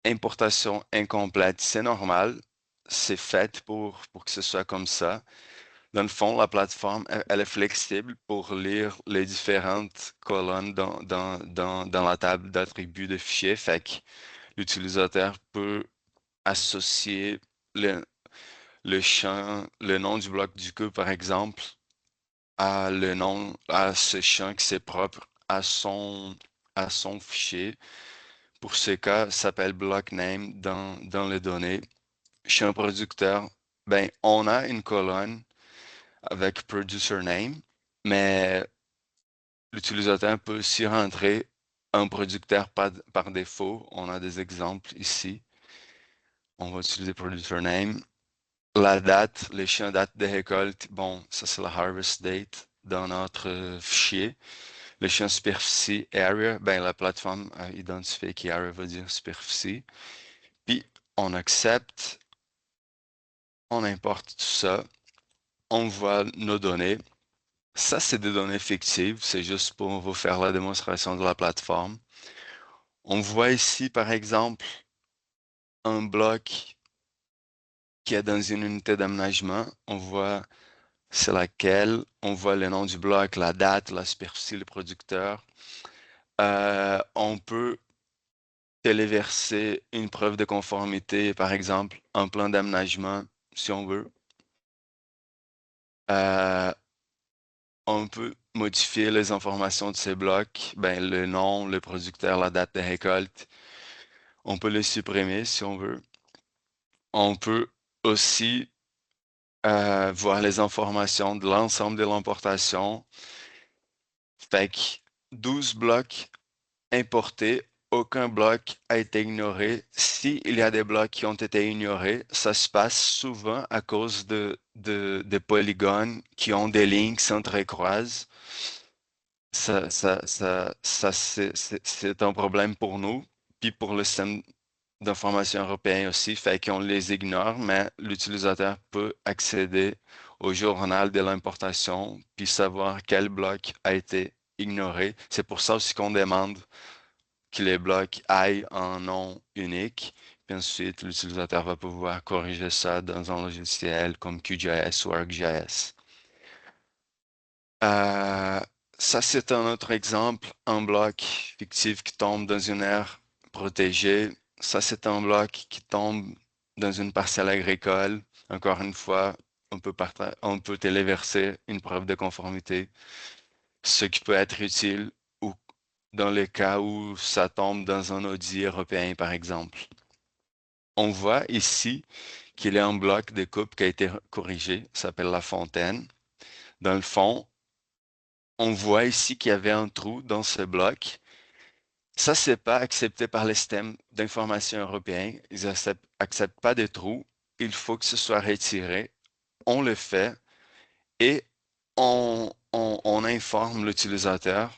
Importation incomplète, c'est normal. C'est fait pour que ce soit comme ça. Dans le fond, la plateforme, elle est flexible pour lire les différentes colonnes dans la table d'attributs de fichiers. Fait que l'utilisateur peut associer le champ, le nom du bloc du cube, par exemple, à ce champ qui c'est propre à son fichier. Pour ce cas, ça s'appelle block name dans les données. Chez un producteur, on a une colonne avec producer name, mais l'utilisateur peut aussi rentrer un producteur par défaut. On a des exemples ici. On va utiliser producer name. La date, les chiens date de récolte, bon, ça c'est la harvest date dans notre fichier. Le champ superficie area, la plateforme a identifié qu'area veut dire superficie. Puis on accepte, on importe tout ça, on voit nos données. Ça, c'est des données fictives, c'est juste pour vous faire la démonstration de la plateforme. On voit ici, par exemple, un bloc qui est dans une unité d'aménagement. On voit c'est laquelle, on voit le nom du bloc, la date, la superficie, le producteur. On peut téléverser une preuve de conformité, par exemple, un plan d'aménagement, si on veut. On peut modifier les informations de ces blocs, ben, le nom, le producteur, la date de récolte. On peut les supprimer si on veut. On peut aussi voir les informations de l'ensemble de l'importation. Fait que 12 blocs importés, aucun bloc a été ignoré. S'il y a des blocs qui ont été ignorés, ça se passe souvent à cause de polygones qui ont des lignes qui s'entrecroisent. C'est un problème pour nous, puis pour le système d'information européen aussi, fait qu'on les ignore, mais l'utilisateur peut accéder au journal de l'importation, puis savoir quel bloc a été ignoré. C'est pour ça aussi qu'on demande que les blocs aillent en nom unique, puis ensuite l'utilisateur va pouvoir corriger ça dans un logiciel comme QGIS ou ArcGIS. Ça, c'est un autre exemple, un bloc fictif qui tombe dans une aire protégée. Ça, c'est un bloc qui tombe dans une parcelle agricole. Encore une fois, on peut téléverser une preuve de conformité, ce qui peut être utile ou dans les cas où ça tombe dans un audit européen, par exemple. On voit ici qu'il y a un bloc de coupe qui a été corrigé, ça s'appelle la fontaine. Dans le fond, on voit ici qu'il y avait un trou dans ce bloc. Ça, c'est pas accepté par les systèmes d'information européens. Ils acceptent pas des trous. Il faut que ce soit retiré. On le fait et on informe l'utilisateur.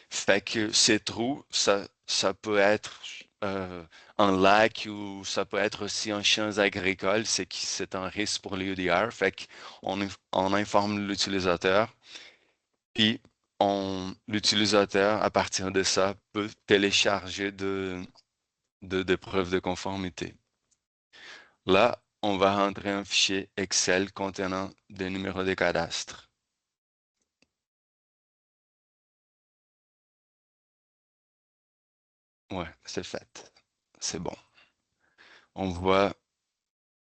Fait que ces trous, ça peut être un lac ou ça peut être aussi un champ agricole. C'est un risque pour l'UDR. Fait qu'on informe l'utilisateur. Puis, l'utilisateur, à partir de ça, peut télécharger de preuves de conformité. Là, on va rentrer un fichier Excel contenant des numéros de cadastre. Ouais, c'est fait. C'est bon. On voit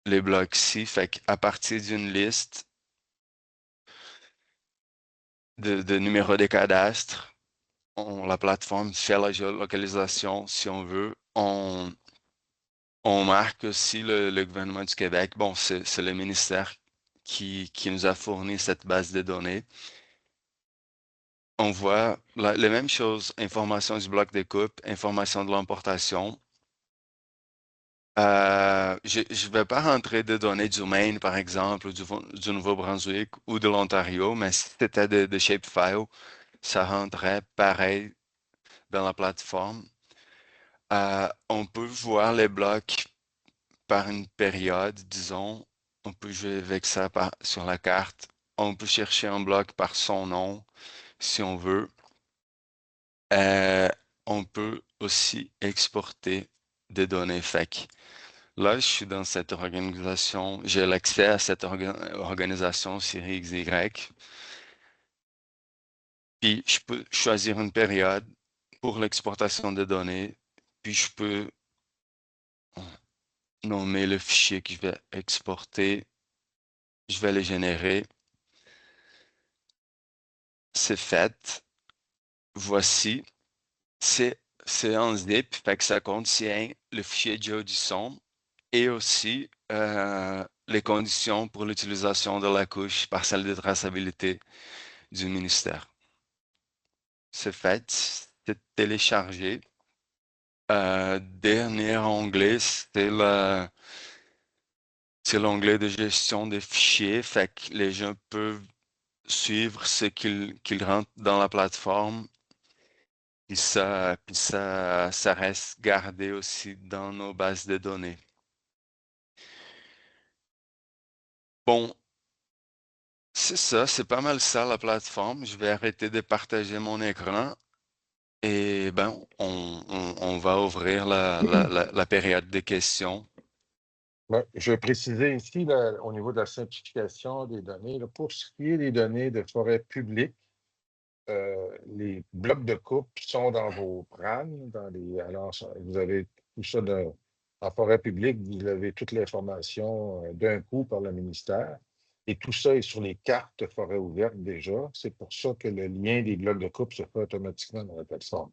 les blocs ici. Fait qu'à partir d'une liste de numéros de cadastre, la plateforme fait la géolocalisation si on veut. On marque aussi le gouvernement du Québec. Bon, c'est le ministère qui nous a fourni cette base de données. On voit les mêmes choses, information du bloc de coupe, information de l'importation. Je ne vais pas rentrer de données du Maine, par exemple, du Nouveau-Brunswick ou de l'Ontario, mais si c'était de shapefile, ça rentrait pareil dans la plateforme. On peut voir les blocs par une période, disons. On peut jouer avec ça sur la carte. On peut chercher un bloc par son nom, si on veut. On peut aussi exporter des données FAQ. Là, je suis dans cette organisation. J'ai l'accès à cette organisation série XY. Puis, je peux choisir une période pour l'exportation de données. Puis, je peux nommer le fichier que je vais exporter. Je vais le générer. C'est fait. Voici. C'est un zip, fait que ça contient le fichier GeoDuson et aussi les conditions pour l'utilisation de la couche parcelle de traçabilité du ministère. C'est fait, c'est téléchargé. Dernier onglet, c'est l'onglet de gestion des fichiers, fait que les gens peuvent suivre ce qu'ils rentrent dans la plateforme. Puis ça reste gardé aussi dans nos bases de données. Bon, c'est ça, c'est pas mal ça la plateforme. Je vais arrêter de partager mon écran et ben on va ouvrir la période de questions. Ouais, je vais préciser ici, là, au niveau de la simplification des données, là, pour ce qui est des données de forêt publique, les blocs de coupe sont dans vos PRAN. Alors, vous avez tout ça en forêt publique, vous avez toute l'information d'un coup par le ministère. Et tout ça est sur les cartes forêt ouverte déjà. C'est pour ça que le lien des blocs de coupe se fait automatiquement dans la plateforme.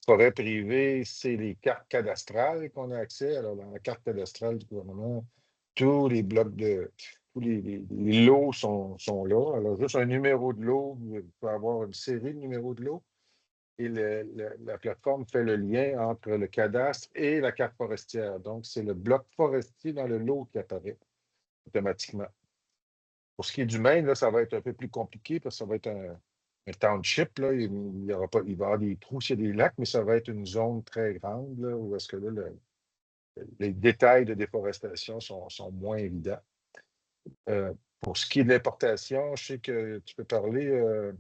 Forêt privée, c'est les cartes cadastrales qu'on a accès. Alors, dans la carte cadastrale du gouvernement, tous les blocs tous les lots sont là. Alors, juste un numéro de lot, vous pouvez avoir une série de numéros de lot. Et la plateforme fait le lien entre le cadastre et la carte forestière. Donc, c'est le bloc forestier dans le lot qui apparaît automatiquement. Pour ce qui est du Maine, là, ça va être un peu plus compliqué parce que ça va être un township. Là. Il va y avoir des trous, il y a des lacs, mais ça va être une zone très grande là, où est-ce que là, les détails de déforestation sont moins évidents. Pour ce qui est de l'importation, je sais que tu peux parler,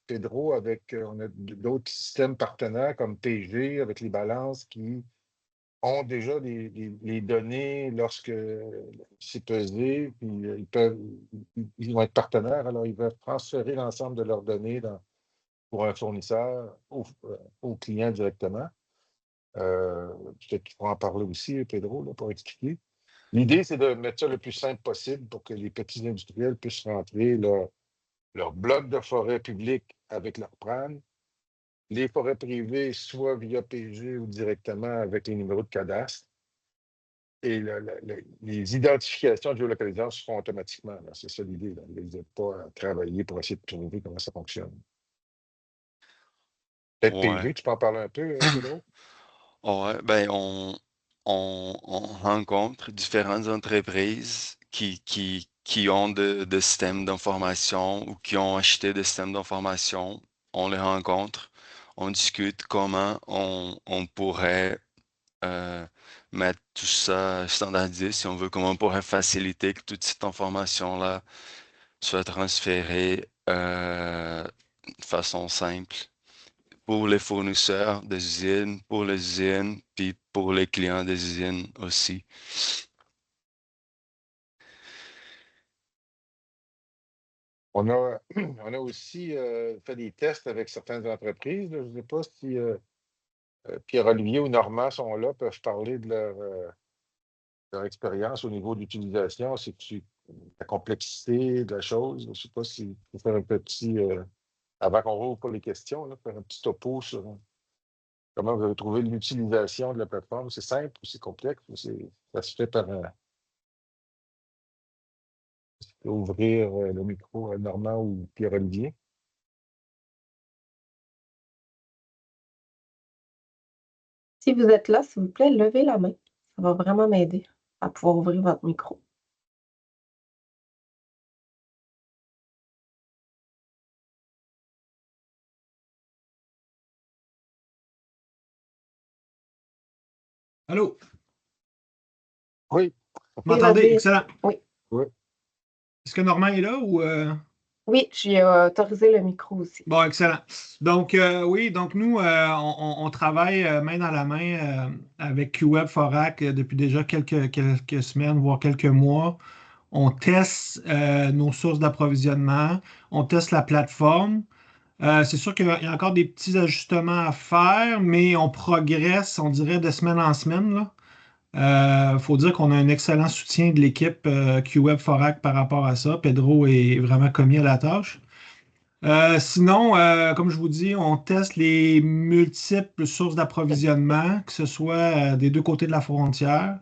Pedro, on a d'autres systèmes partenaires comme PG, avec les balances qui ont déjà les données lorsque c'est pesé, puis ils vont être partenaires, alors ils peuvent transférer l'ensemble de leurs données pour un fournisseur au client directement. Peut-être qu'il faut en parler aussi, Pedro, là, pour expliquer. L'idée, c'est de mettre ça le plus simple possible pour que les petits industriels puissent rentrer leur bloc de forêt publique avec leur PRAN, les forêts privées, soit via PG ou directement avec les numéros de cadastre. Et les identifications de géolocalisation se font automatiquement. C'est ça l'idée. Vous n'êtes pas à travailler pour essayer de trouver comment ça fonctionne. Peut-être Ouais. PG, tu peux en parler un peu, Pedro? Ouais, ben on rencontre différentes entreprises qui ont de systèmes d'information ou qui ont acheté des systèmes d'information. On les rencontre, on discute comment on pourrait mettre tout ça standardisé, si on veut, comment on pourrait faciliter que toute cette information-là soit transférée de façon simple pour les fournisseurs des usines, pour les usines, puis pour les clients des usines aussi. On a, on a aussi fait des tests avec certaines entreprises. Là. Je ne sais pas si Pierre-Olivier ou Normand sont là, peuvent parler de leur expérience au niveau d'utilisation. C'est la complexité de la chose. Je ne sais pas si faut faire un petit, avant qu'on rouvre pour les questions, là, faire un petit topo sur comment vous avez trouvé l'utilisation de la plateforme. C'est simple ou c'est complexe? Ou ça se fait par ouvrir le micro à Normand ou Pierre-Olivier. Si vous êtes là, s'il vous plaît, levez la main. Ça va vraiment m'aider à pouvoir ouvrir votre micro. Allô? Oui. Vous m'entendez? vas-y. Excellent. Oui. Oui. Est-ce que Normand est là ou... Oui, j'ai autorisé le micro aussi. Bon, excellent. Donc, oui, donc nous, on travaille main dans la main avec QWeb Forac depuis déjà quelques semaines, voire quelques mois. On teste nos sources d'approvisionnement, on teste la plateforme. C'est sûr qu'il y a encore des petits ajustements à faire, mais on progresse, on dirait, de semaine en semaine, là. Faut dire qu'on a un excellent soutien de l'équipe QWeb Forac par rapport à ça. Pedro est vraiment commis à la tâche. Sinon, comme je vous dis, on teste les multiples sources d'approvisionnement, que ce soit des deux côtés de la frontière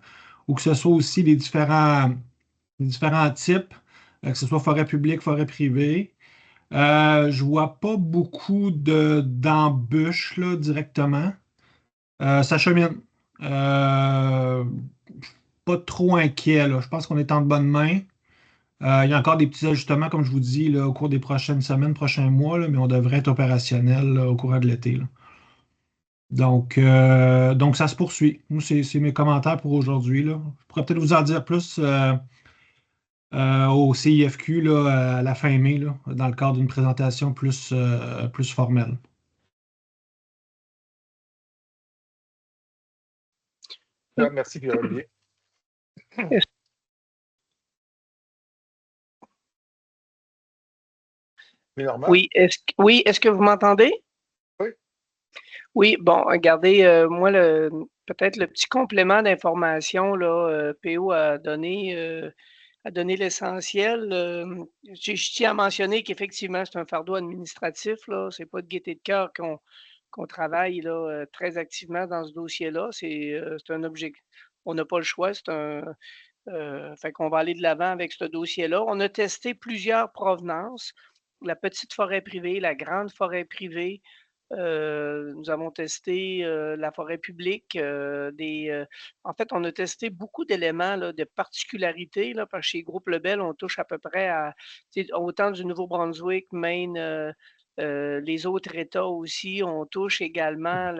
ou que ce soit aussi les différents types, que ce soit forêt publique, forêt privée. Je vois pas beaucoup d'embûches là, directement. Ça chemine. Euh, Pas trop inquiet, là. Je pense qu'on est en de bonnes mains. Il y a encore des petits ajustements, comme je vous dis, là, au cours des prochaines semaines, prochains mois, là, mais on devrait être opérationnel là, au courant de l'été, là. Donc, ça se poursuit. Nous, c'est mes commentaires pour aujourd'hui, là. Je pourrais peut-être vous en dire plus au CIFQ là, à la fin mai, là, dans le cadre d'une présentation plus formelle. Merci, Pierre-Olivier. Mais Normand? Oui, est-ce que vous m'entendez? Oui. Oui, bon, regardez, moi, peut-être le petit complément d'information, là, PO a donné l'essentiel. Je tiens à mentionner qu'effectivement, c'est un fardeau administratif, là. C'est pas de gaieté de cœur qu'on travaille là, très activement dans ce dossier-là. C'est un objectif. On n'a pas le choix. Fait qu'on va aller de l'avant avec ce dossier-là. On a testé plusieurs provenances, la petite forêt privée, la grande forêt privée. Nous avons testé, la forêt publique, en fait, on a testé beaucoup d'éléments là, de particularités là, parce que chez Groupe Lebel, on touche à peu près à tu sais, autant du Nouveau-Brunswick, Maine, les autres États aussi. On touche également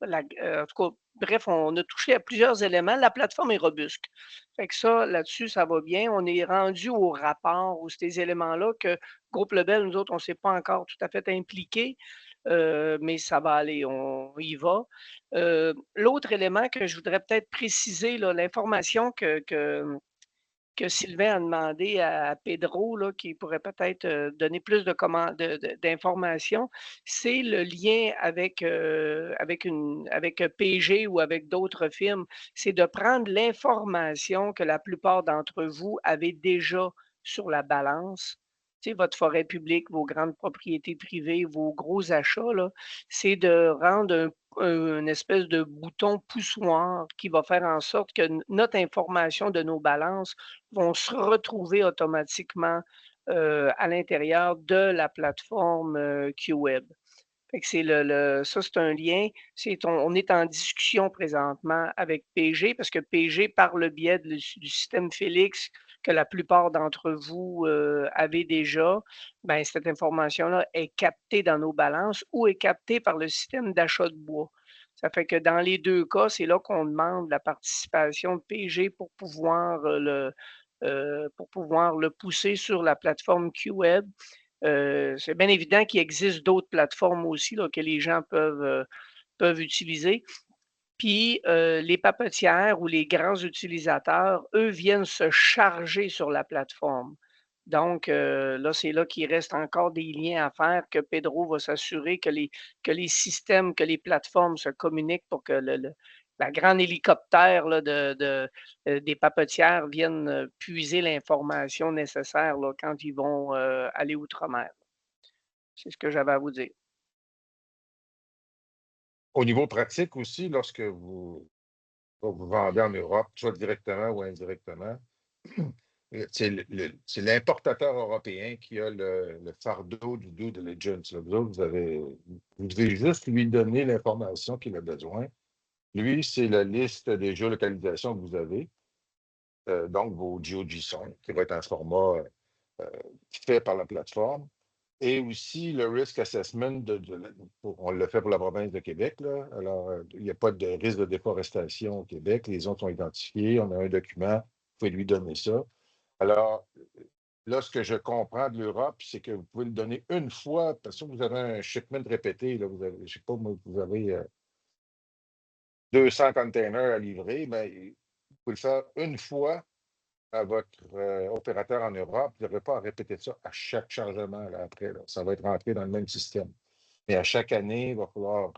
en tout cas, bref, on a touché à plusieurs éléments. La plateforme est robuste. Fait que ça, là-dessus, ça va bien. On est rendu au rapport ou ces éléments-là que Groupe Lebel, nous autres, on ne s'est pas encore tout à fait impliqués, mais ça va aller, on y va. L'autre élément que je voudrais peut-être préciser, là, l'information que Sylvain a demandé à Pedro, là, qui pourrait peut-être donner plus d'informations, c'est le lien avec PG ou avec d'autres firmes. C'est de prendre l'information que la plupart d'entre vous avez déjà sur la balance. Tu sais, votre forêt publique, vos grandes propriétés privées, vos gros achats, là, c'est de rendre une espèce de bouton poussoir qui va faire en sorte que notre information de nos balances vont se retrouver automatiquement à l'intérieur de la plateforme QWeb. Fait que ça, c'est un lien. On est en discussion présentement avec PG parce que PG, par le biais du système Félix que la plupart d'entre vous avez déjà, ben, cette information-là est captée dans nos balances ou est captée par le système d'achat de bois. Ça fait que dans les deux cas, c'est là qu'on demande la participation de PG pour pouvoir le pousser sur la plateforme QWeb. C'est bien évident qu'il existe d'autres plateformes aussi là, que les gens peuvent utiliser. Puis les papetières ou les grands utilisateurs, eux, viennent se charger sur la plateforme. Donc, là, c'est là qu'il reste encore des liens à faire, que Pedro va s'assurer que les systèmes, que les plateformes se communiquent pour que la grande hélicoptère là, des papetières viennent puiser l'information nécessaire là, quand ils vont aller outre-mer. C'est ce que j'avais à vous dire. Au niveau pratique aussi, lorsque vous vendez en Europe, soit directement ou indirectement, c'est l'importateur européen qui a le fardeau du due diligence. Vous autres, vous devez juste lui donner l'information qu'il a besoin. Lui, c'est la liste des géolocalisations que vous avez, donc vos GeoJSON, qui va être un format fait par la plateforme. Et aussi le risk assessment, on le fait pour la province de Québec. Là. Alors, il n'y a pas de risque de déforestation au Québec. Les zones sont identifiées. On a un document. Vous pouvez lui donner ça. Alors, là, ce que je comprends de l'Europe, c'est que vous pouvez le donner une fois, parce que vous avez un shipment répété. Là, vous avez, je ne sais pas, vous avez 200 containers à livrer, mais vous pouvez le faire une fois à votre opérateur en Europe. Vous n'aurez pas à répéter ça à chaque chargement là, après. Là. Ça va être rentré dans le même système. Mais à chaque année, il va falloir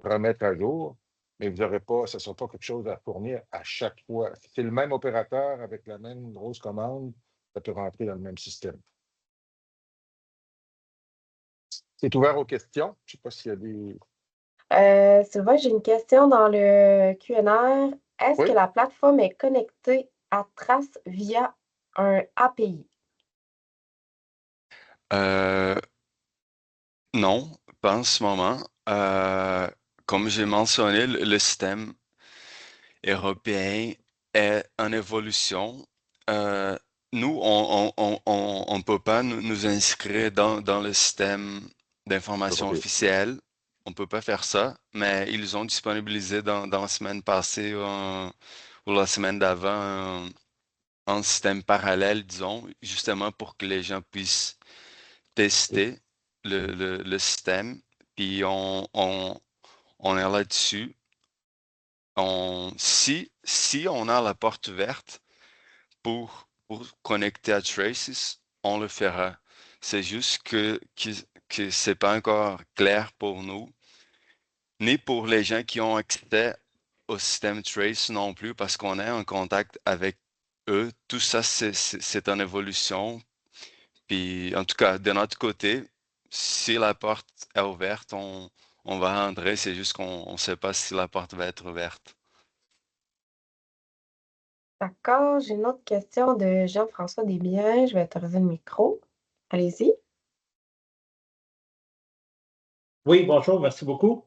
remettre à jour. Mais vous n'aurez pas, ce ne sera pas quelque chose à fournir à chaque fois. Si c'est le même opérateur avec la même grosse commande, ça peut rentrer dans le même système. C'est ouvert aux questions. Je ne sais pas s'il y a des. Sylvain, j'ai une question dans le Q&R. Est-ce Oui. que la plateforme est connectée à Trace via un API? Non, pas en ce moment. Comme j'ai mentionné, le système européen est en évolution. Nous, on ne peut pas nous inscrire dans le système d'information Ok. officielle. On ne peut pas faire ça, mais ils ont disponibilisé dans la semaine passée ou la semaine d'avant un système parallèle, disons, justement pour que les gens puissent tester le système. Puis on est là-dessus. Si on a la porte verte pour connecter à Traces, on le fera. C'est juste que c'est pas encore clair pour nous, ni pour les gens qui ont accès au système Trace non plus, parce qu'on est en contact avec eux. Tout ça, c'est en évolution. Puis, en tout cas, de notre côté, si la porte est ouverte, on va rentrer. C'est juste qu'on ne sait pas si la porte va être ouverte. D'accord, j'ai une autre question de Jean-François Desbiens. Je vais autoriser le micro. Allez-y. Oui, bonjour, merci beaucoup.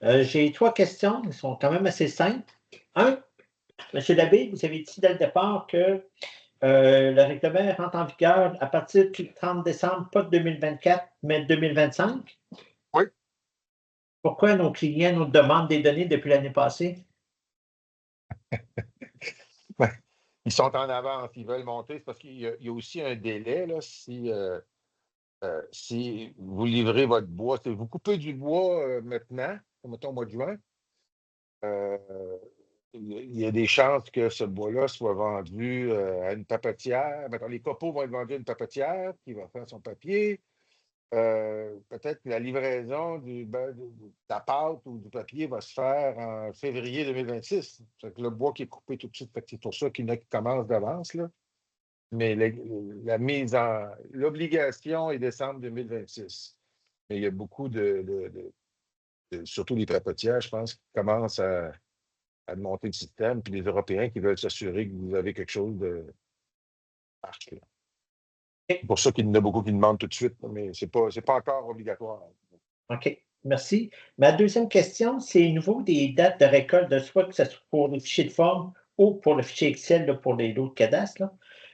J'ai 3 questions, elles sont quand même assez simples. Un, M. Labbé, vous avez dit dès le départ que le règlement rentre en vigueur à partir du 30 décembre, pas de 2024, mais 2025. Oui. Pourquoi nos clients nous demandent des données depuis l'année passée? Ben, ils sont en avance, ils veulent monter. C'est parce qu'il y a aussi un délai, là, si vous livrez votre bois, si vous coupez du bois maintenant, mettons au mois de juin, euh, il y a des chances que ce bois-là soit vendu à une papetière. Mettons, les copeaux vont être vendus à une papetière qui va faire son papier. Peut-être que la livraison de la pâte ou du papier va se faire en février 2026. C'est que le bois qui est coupé tout de suite, fait que c'est pour ça qu'il y en a qui commencent d'avance, là. Mais l'obligation est décembre 2026. Mais il y a beaucoup surtout les papetières, je pense, qui commencent à monter le système, puis les Européens qui veulent s'assurer que vous avez quelque chose de marque, là. C'est pour ça qu'il y en a beaucoup qui demandent tout de suite, mais c'est pas encore obligatoire. OK, merci. Ma deuxième question, c'est au niveau des dates de récolte, de soit que ce soit pour les fichiers de forme ou pour le fichier Excel, là, pour les lots de cadastre, là.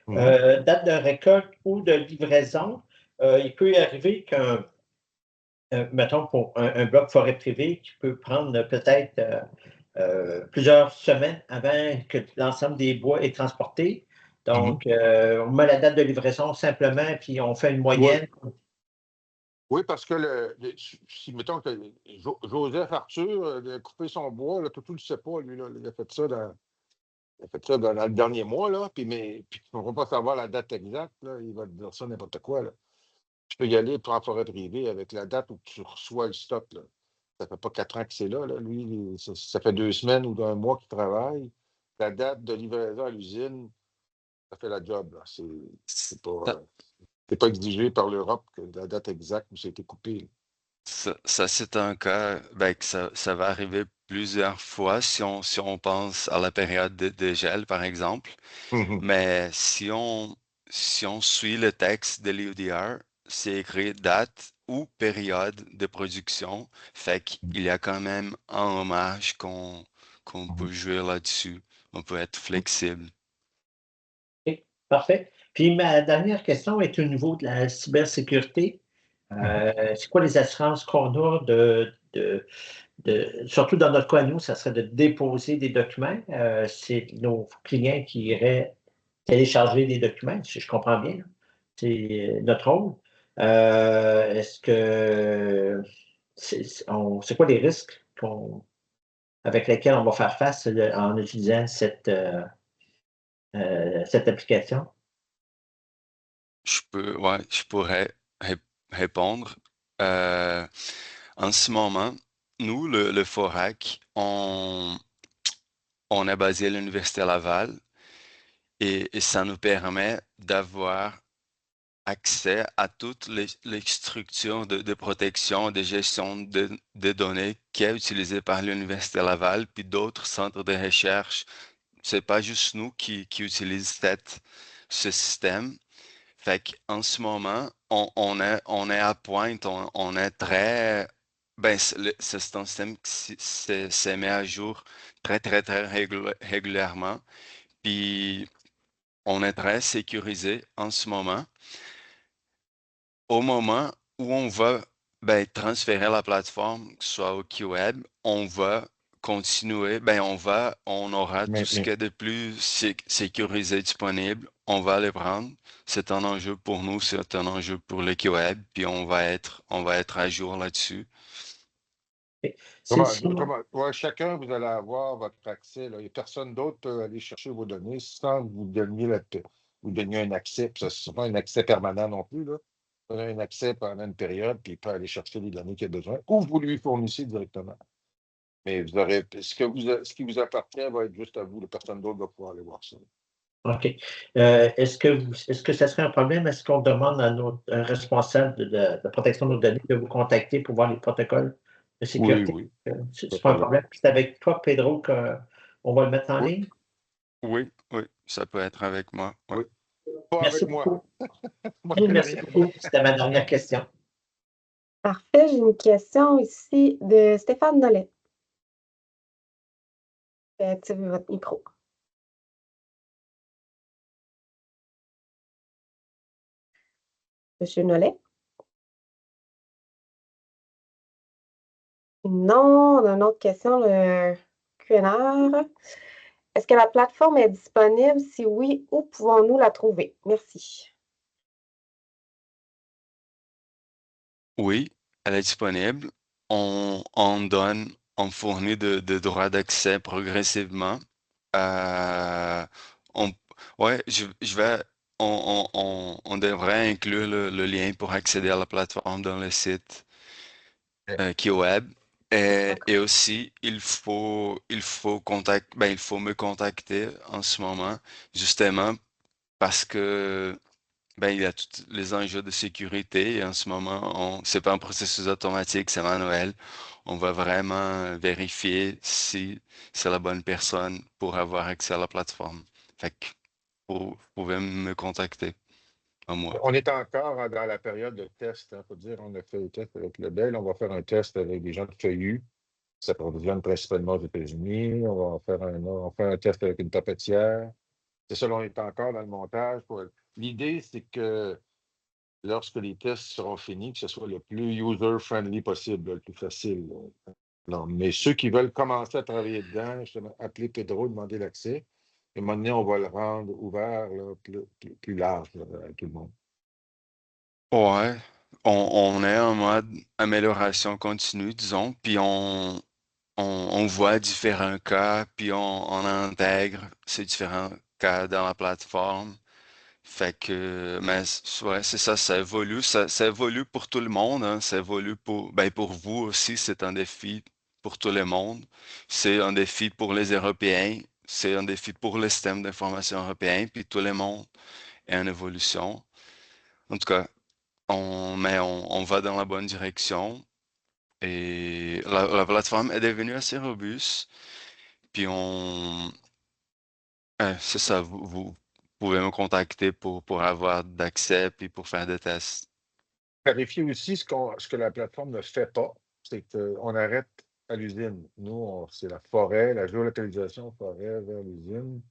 Date de récolte ou de livraison, il peut y arriver qu'un, mettons, pour un bloc forêt privée qui peut prendre peut-être plusieurs semaines avant que l'ensemble des bois est transporté. Donc, on met la date de livraison simplement, puis on fait une moyenne. Oui, parce que si mettons que Joseph Arthur a coupé son bois, là, tout le sait pas, lui, là, il a fait ça dans le dernier mois, là, puis on ne va pas savoir la date exacte, là, il va te dire ça n'importe quoi, là. Tu peux y aller pour en forêt privée avec la date où tu reçois le stock, là. Ça fait pas 4 ans que c'est là, là. Lui, ça fait 2 semaines ou d'un mois qu'il travaille. La date de livraison à l'usine, ça fait la job, là. C'est pas exigé par l'Europe que la date exacte où ça a été coupé, là. Ça, c'est un cas que ça va arriver plusieurs fois si on pense à la période de gel, par exemple. Mais si on suit le texte de l'EUDR, c'est écrit date ou période de production. Fait qu'il y a quand même un hommage qu'on peut jouer là-dessus. On peut être flexible. OK, parfait. Puis ma dernière question est au niveau de la cybersécurité. C'est quoi les assurances qu'on a surtout dans notre cas, nous, ça serait de déposer des documents. C'est nos clients qui iraient télécharger des documents, si je comprends bien, là. C'est notre rôle. Est-ce que c'est quoi les risques avec lesquels on va faire face en utilisant cette application? Je pourrais répondre. En ce moment, nous, le FORAC, on est basé à l'Université Laval et ça nous permet d'avoir accès à toutes les structures de protection, de gestion de données qui est utilisée par l'Université Laval, puis d'autres centres de recherche. C'est pas juste nous qui utilisent ce système. Fait qu'en ce moment, on est à pointe, on est très. C'est un système qui se met à jour très, très, très régulièrement. Puis on est très sécurisé en ce moment. Au moment où on va transférer la plateforme, que ce soit au QWeb, on va continuer, on aura tout ce qu'il y a de plus sécurisé disponible, on va les prendre. C'est un enjeu pour nous, c'est un enjeu pour le QWeb, puis on va être à jour là-dessus. Ouais, chacun, vous allez avoir votre accès, là. Et personne d'autre peut aller chercher vos données sans que vous donniez un accès. Puis ça, ce n'est pas un accès permanent non plus, là. donner un accès pendant une période, puis il peut aller chercher les données qu'il a besoin, ou vous lui fournissez directement. Mais vous aurez, ce qui vous appartient va être juste à vous. La personne d'autre va pouvoir aller voir ça. OK. Est-ce que ça serait un problème? Est-ce qu'on demande à notre responsable de la protection de nos données de vous contacter pour voir les protocoles de sécurité? Oui. C'est pas un problème. C'est avec toi, Pedro, qu'on va le mettre en Oui. ligne? Oui, ça peut être avec moi. Ouais. Oui. Pas Merci avec moi. beaucoup. Moi, je connais Merci rien. beaucoup. C'était ma dernière question. Parfait. J'ai une question ici de Stéphane Nollet. Activez votre micro. Monsieur Nollet? Non, on a une autre question, le QNR. Est-ce que la plateforme est disponible? Si oui, où pouvons-nous la trouver? Merci. Oui, elle est disponible. On fournit de droits d'accès progressivement. Ouais, on devrait inclure le lien pour accéder à la plateforme dans le site qui est web. Et aussi, il faut il faut me contacter en ce moment, justement, parce que il y a tous les enjeux de sécurité et en ce moment, c'est pas un processus automatique, c'est manuel. On va vraiment vérifier si c'est la bonne personne pour avoir accès à la plateforme. Fait que vous pouvez me contacter à moi. On est encore dans la période de test. Il faut dire, on a fait le test avec le Bell. On va faire un test avec des gens de feuillus. Ça provisionne principalement aux États-Unis. On va faire un test avec une tapetière. C'est ça, là, on est encore dans le montage. L'idée, c'est que lorsque les tests seront finis, que ce soit le plus user-friendly possible, le plus facile. Non, mais ceux qui veulent commencer à travailler dedans, justement, appeler Pedro, demander l'accès. Et à un moment donné, on va le rendre ouvert, là, plus large là, à tout le monde. Ouais, on est en mode amélioration continue, disons, puis on voit différents cas, puis on intègre ces différents cas dans la plateforme. Fait que, mais ouais, c'est ça, ça évolue pour tout le monde, hein, ça évolue pour vous aussi, c'est un défi pour tout le monde. C'est un défi pour les Européens, c'est un défi pour le système d'information européen, puis tout le monde est en évolution. En tout cas, on va dans la bonne direction et la plateforme est devenue assez robuste. Puis c'est ça, vous pouvez me contacter pour avoir d'accès puis pour faire des tests. Clarifier aussi ce que la plateforme ne fait pas, c'est qu'on arrête à l'usine. Nous, c'est la forêt, la géolocalisation forêt vers l'usine,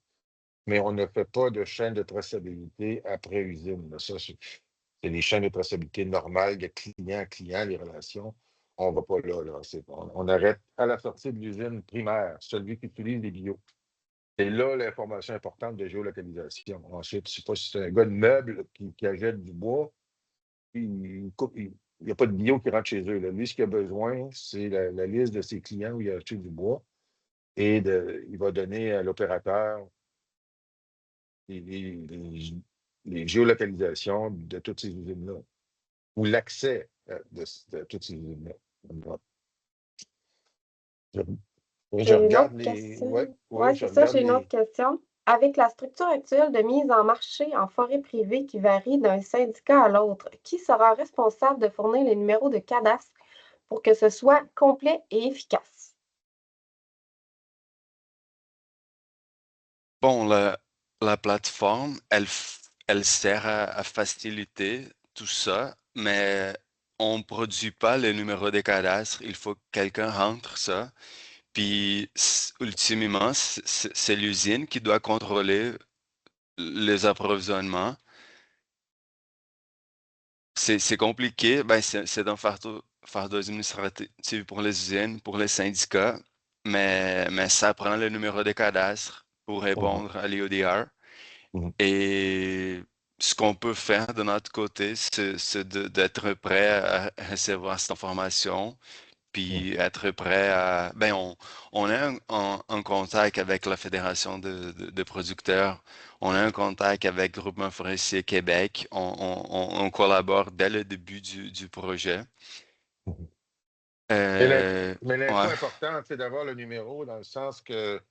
mais on ne fait pas de chaîne de traçabilité après usine. Ça, c'est les chaînes de traçabilité normales de client à client, les relations. On ne va pas là. On arrête à la sortie de l'usine primaire, celui qui utilise les bio. C'est là l'information importante de géolocalisation. Ensuite, je ne sais pas si c'est un gars de meubles qui achète du bois, il n'y a pas de bio qui rentre chez eux. Là. Lui, ce qu'il a besoin, c'est la liste de ses clients où il a acheté du bois et il va donner à l'opérateur les géolocalisations de toutes ces usines-là ou l'accès de toutes ces usines-là. Je, je J'ai une regarde autre les. question. Ouais, Oui, je c'est ça, regarde j'ai une autre les. question. Avec la structure actuelle de mise en marché en forêt privée qui varie d'un syndicat à l'autre, qui sera responsable de fournir les numéros de cadastre pour que ce soit complet et efficace? Bon, la plateforme, elle sert à faciliter tout ça, mais on ne produit pas les numéros des cadastres. Il faut que quelqu'un rentre ça. Puis, ultimement, c'est l'usine qui doit contrôler les approvisionnements. C'est compliqué. C'est un fardeau administratif pour les usines, pour les syndicats, mais ça prend le numéro de cadastre pour répondre à l'IODR. Mhm. Et ce qu'on peut faire de notre côté, c'est d'être prêt à recevoir cette information, puis être prêt à... Ben, on est en contact avec la Fédération de producteurs, on est en contact avec Groupement forestier Québec, on collabore dès le début du projet. Mais l'info Ouais. importante, c'est d'avoir le numéro dans le sens que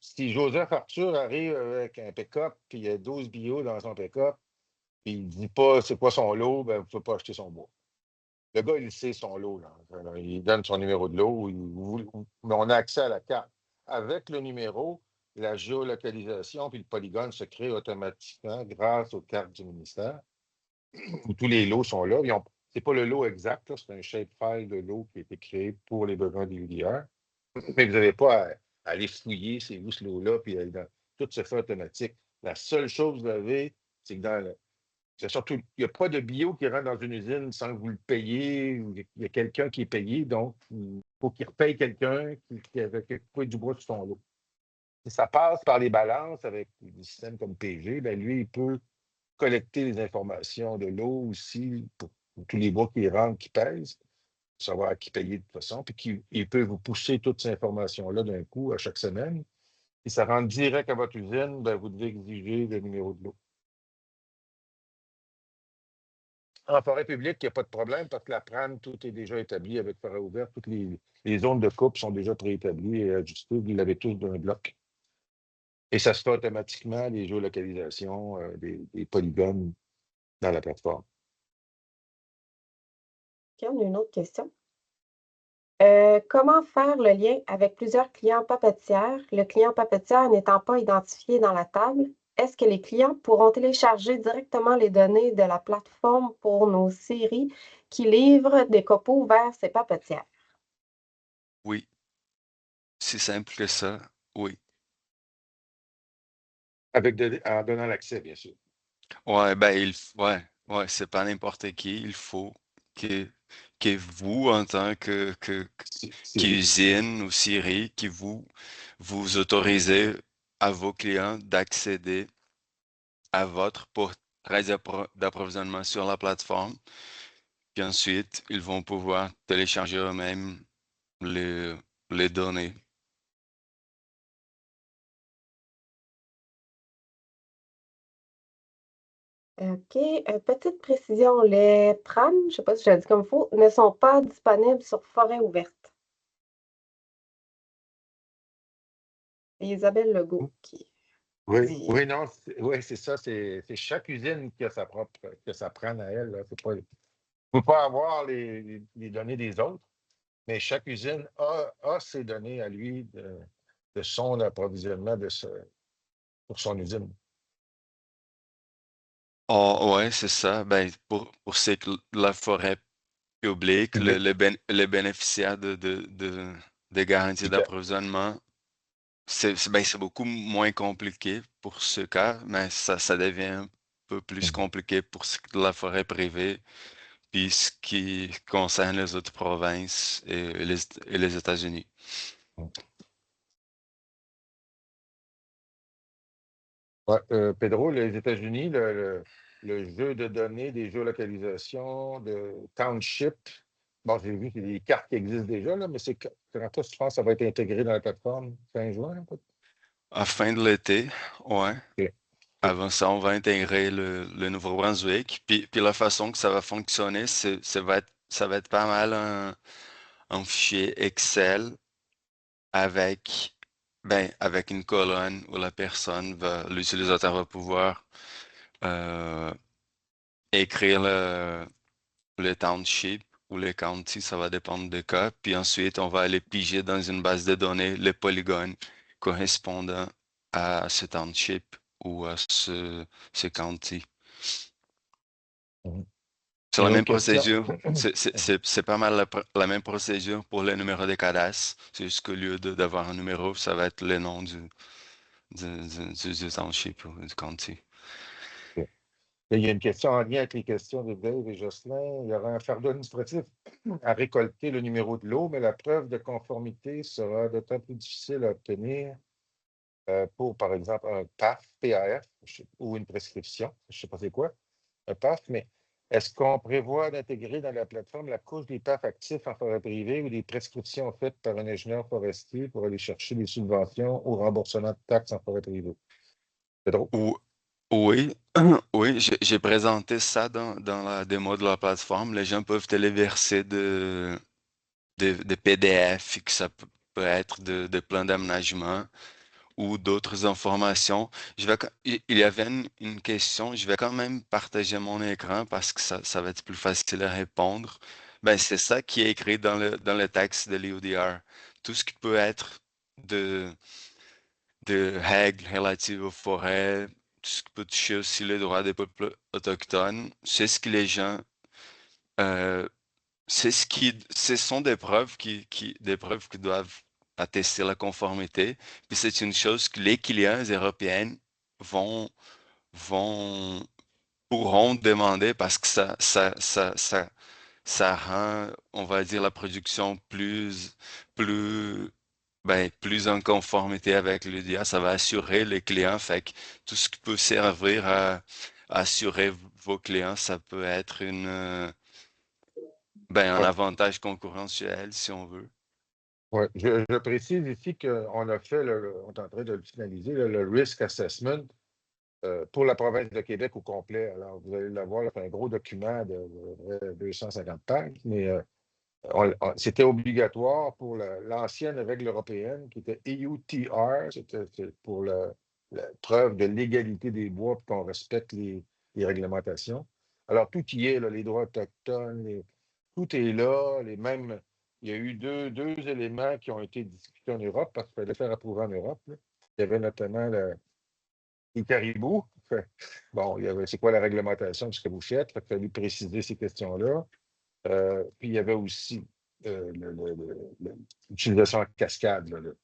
si Joseph Arthur arrive avec un pick-up, puis il y a 12 bio dans son pick-up, puis il ne dit pas c'est quoi son lot, ben, vous ne pouvez pas acheter son bois. Le gars, il sait son lot. Là. Alors, il donne son numéro de lot, mais on a accès à la carte. Avec le numéro, la géolocalisation puis le polygone se crée automatiquement grâce aux cartes du ministère, où tous les lots sont là. Ce n'est pas le lot exact, c'est un shapefile de lot qui a été créé pour les besoins des UDR. Mais vous n'avez pas à aller fouiller c'est où ce lot-là, puis tout se fait automatique. La seule chose que vous avez, c'est que c'est surtout, il n'y a pas de bio qui rentre dans une usine sans que vous le payiez. Il y a quelqu'un qui est payé, donc il faut qu'il repaye quelqu'un qui avait coupé du bois sur son lot. Si ça passe par les balances avec des systèmes comme PG, ben lui, il peut collecter les informations de l'eau aussi pour tous les bois qui rentrent, qui pèsent, savoir à qui payer de toute façon, puis il peut vous pousser toutes ces informations-là d'un coup à chaque semaine. Si ça rentre direct à votre usine, ben, vous devez exiger le numéro de l'eau. En forêt publique, il n'y a pas de problème parce que la PRAN, tout est déjà établi avec forêt ouverte. Toutes les zones de coupe sont déjà préétablies et ajustées. Vous l'avez tous d'un bloc. Et ça se fait automatiquement, les géolocalisations des polygones dans la plateforme. OK, on a une autre question. Comment faire le lien avec plusieurs clients papetières, le client papetière n'étant pas identifié dans la table? Est-ce que les clients pourront télécharger directement les données de la plateforme pour nos scieries qui livrent des copeaux vers ces papetières? Oui. C'est simple que ça, oui. En donnant l'accès, bien sûr. Ouais, ben, c'est pas n'importe qui. Il faut que vous, en tant qu'usine ou scierie, que vous autorisez à vos clients d'accéder à votre portail d'approvisionnement sur la plateforme. Puis ensuite, ils vont pouvoir télécharger eux-mêmes les données. OK. Petite précision, les PRAN, je ne sais pas si je l'ai dit comme il faut, ne sont pas disponibles sur forêt ouverte. C'est Isabelle Legault qui dit. Oui, non, c'est ça. C'est chaque usine qui a sa PRAN à elle. Là. On ne peut pas avoir les données des autres, mais chaque usine a ses données à lui de son approvisionnement pour son usine. Oh, ouais, c'est ça. Ben, pour la forêt publique, les bénéficiaires de garanties d'approvisionnement, c'est beaucoup moins compliqué pour ce cas, mais ça devient un peu plus compliqué pour la forêt privée, puis ce qui concerne les autres provinces et les États-Unis. Ouais, Pedro, les États-Unis, le jeu de données, des géolocalisations, de township, bon, j'ai vu qu'il y a des cartes qui existent déjà, là, mais quand toi, tu penses que ça va être intégré dans la plateforme fin juin? À fin de l'été, ouais. OK. Avant ça, on va intégrer le Nouveau-Brunswick. Puis la façon que ça va fonctionner, ça va être pas mal un fichier Excel avec une colonne où l'utilisateur va pouvoir écrire le township ou le county, ça va dépendre des cas. Puis ensuite, on va aller piger dans une base de données les polygones correspondant à ce township ou à ce county. C'est la même procédure. C'est pas mal la même procédure pour le numéro de cadastre. C'est juste qu'au lieu d'avoir un numéro, ça va être le nom du township ou du county. Il y a une question en lien avec les questions de Dave et Jocelyn. Il y aura un fardeau administratif à récolter le numéro de l'eau, mais la preuve de conformité sera d'autant plus difficile à obtenir pour, par exemple, un PAF, ou une prescription. Je ne sais pas c'est quoi, un PAF, mais Est-ce qu'on prévoit d'intégrer dans la plateforme la couche des PAF actifs en forêt privée ou des prescriptions faites par un ingénieur forestier pour aller chercher des subventions ou remboursement de taxes en forêt privée? Pedro? Oui, oui, j'ai présenté ça dans la démo de la plateforme. Les gens peuvent téléverser des PDF, que ça peut être de plans d'aménagement ou d'autres informations. Il y avait une question, je vais quand même partager mon écran parce que ça va être plus facile à répondre. Ben, c'est ça qui est écrit dans le texte de l'EODR. Tout ce qui peut être de règles relatives aux forêts, tout ce qui peut toucher aussi les droits des peuples autochtones, c'est ce que les gens, euh, ce sont des preuves qui doivent attester la conformité. Puis c'est une chose que les clients européens vont, vont, pourront demander parce que ça rend, on va dire, la production plus en conformité avec l'UDA. Ça va assurer les clients. Fait que tout ce qui peut servir à assurer vos clients, ça peut être un Ouais. avantage concurrentiel, si on veut. Ouais. Je précise ici qu'on a fait, on est en train de le finaliser, le Risk Assessment pour la province de Québec au complet. Alors, vous allez l'avoir, c'est un gros document de 250 pages, mais c'était obligatoire pour l'ancienne règle européenne qui était EUTR, c'était pour la preuve de l'égalité des bois pour qu'on respecte les réglementations. Alors, tout y est, là, les droits autochtones, tout est là, les mêmes. Il y a eu deux éléments qui ont été discutés en Europe parce qu'il fallait faire approuver en Europe, là. Il y avait notamment les caribous. Bon, il y avait c'est quoi la réglementation de ce que vous faites? Il a fallu préciser ces questions-là. Puis il y avait aussi l'utilisation en cascade. Là. Il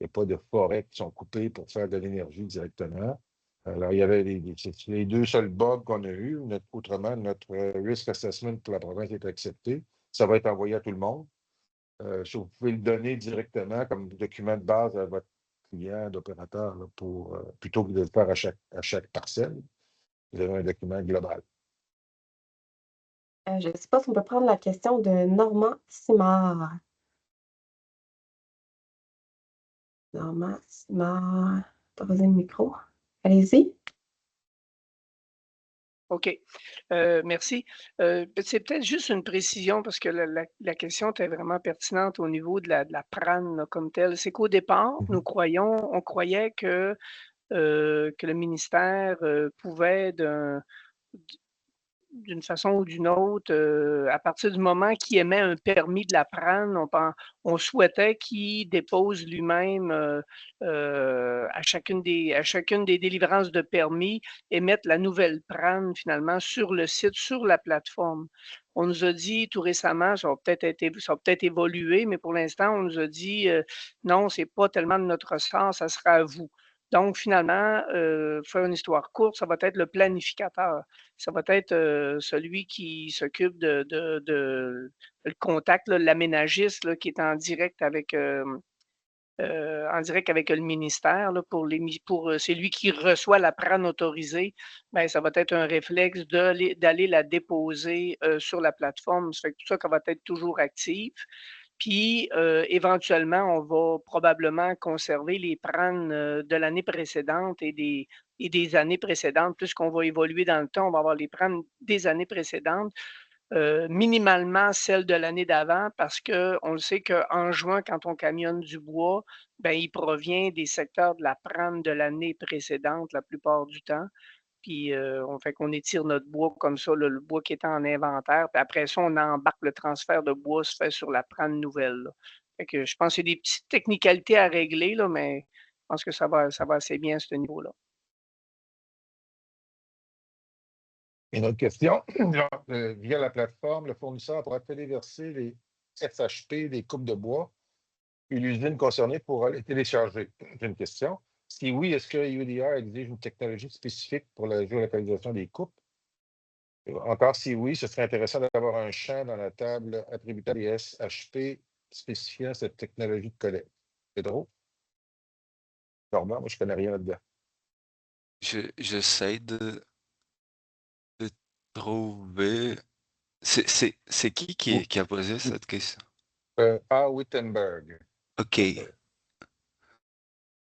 n'y a pas de forêts qui sont coupées pour faire de l'énergie directement. Alors, il y avait les deux seuls bugs qu'on a eus. Autrement, notre risk assessment pour la province est accepté. Ça va être envoyé à tout le monde. Si vous pouvez le donner directement comme document de base à votre client d'opérateur plutôt que de le faire à chaque parcelle, vous avez un document global. Je ne sais pas si on peut prendre la question de Normand Simard. Normand Simard, posez le micro. Allez-y. OK. Merci. C'est peut-être juste une précision parce que la question était vraiment pertinente au niveau de la PRAN là, comme telle. C'est qu'au départ, on croyait que le ministère pouvait d'une façon ou d'une autre, à partir du moment qu'il émet un permis de la PRAN, on souhaitait qu'il dépose lui-même à chacune des délivrances de permis, émettre la nouvelle PRAN finalement sur le site, sur la plateforme. On nous a dit tout récemment, ça va peut-être évoluer, mais pour l'instant, on nous a dit non, c'est pas tellement de notre ressort, ça sera à vous. Donc, finalement, faire une histoire courte, ça va être le planificateur. Ça va être celui qui s'occupe de le contact, là, l'aménagiste là, qui est en direct avec le ministère là, c'est lui qui reçoit la PRAN autorisée. Ben, ça va être un réflexe d'aller la déposer sur la plateforme. Ça fait que tout ça va être toujours actif. Puis, éventuellement, on va probablement conserver les PRAN de l'année précédente et des années précédentes. Puisqu'on va évoluer dans le temps, on va avoir les PRAN des années précédentes, minimalement celles de l'année d'avant, parce qu'on le sait qu'en juin, quand on camionne du bois, ben, il provient des secteurs de la PRAN de l'année précédente la plupart du temps. Puis, on fait qu'on étire notre bois comme ça, là, le bois qui est en inventaire. Puis après ça, on embarque le transfert de bois se fait sur la PRAN nouvelle, là. Fait que je pense que c'est des petites technicalités à régler, là, mais je pense que ça va assez bien à ce niveau-là. Une autre question. Via la plateforme, le fournisseur pourra téléverser les SHP des coupes de bois et l'usine concernée pourra les télécharger. J'ai une question. Si oui, est-ce que UDR exige une technologie spécifique pour la géolocalisation des coupes? Encore si oui, ce serait intéressant d'avoir un champ dans la table attribuant les SHP spécifiant cette technologie de collecte. Pedro? Normand, moi, je ne connais rien là-dedans. J'essaie de trouver. C'est qui a posé cette question? A. Wittenberg. OK.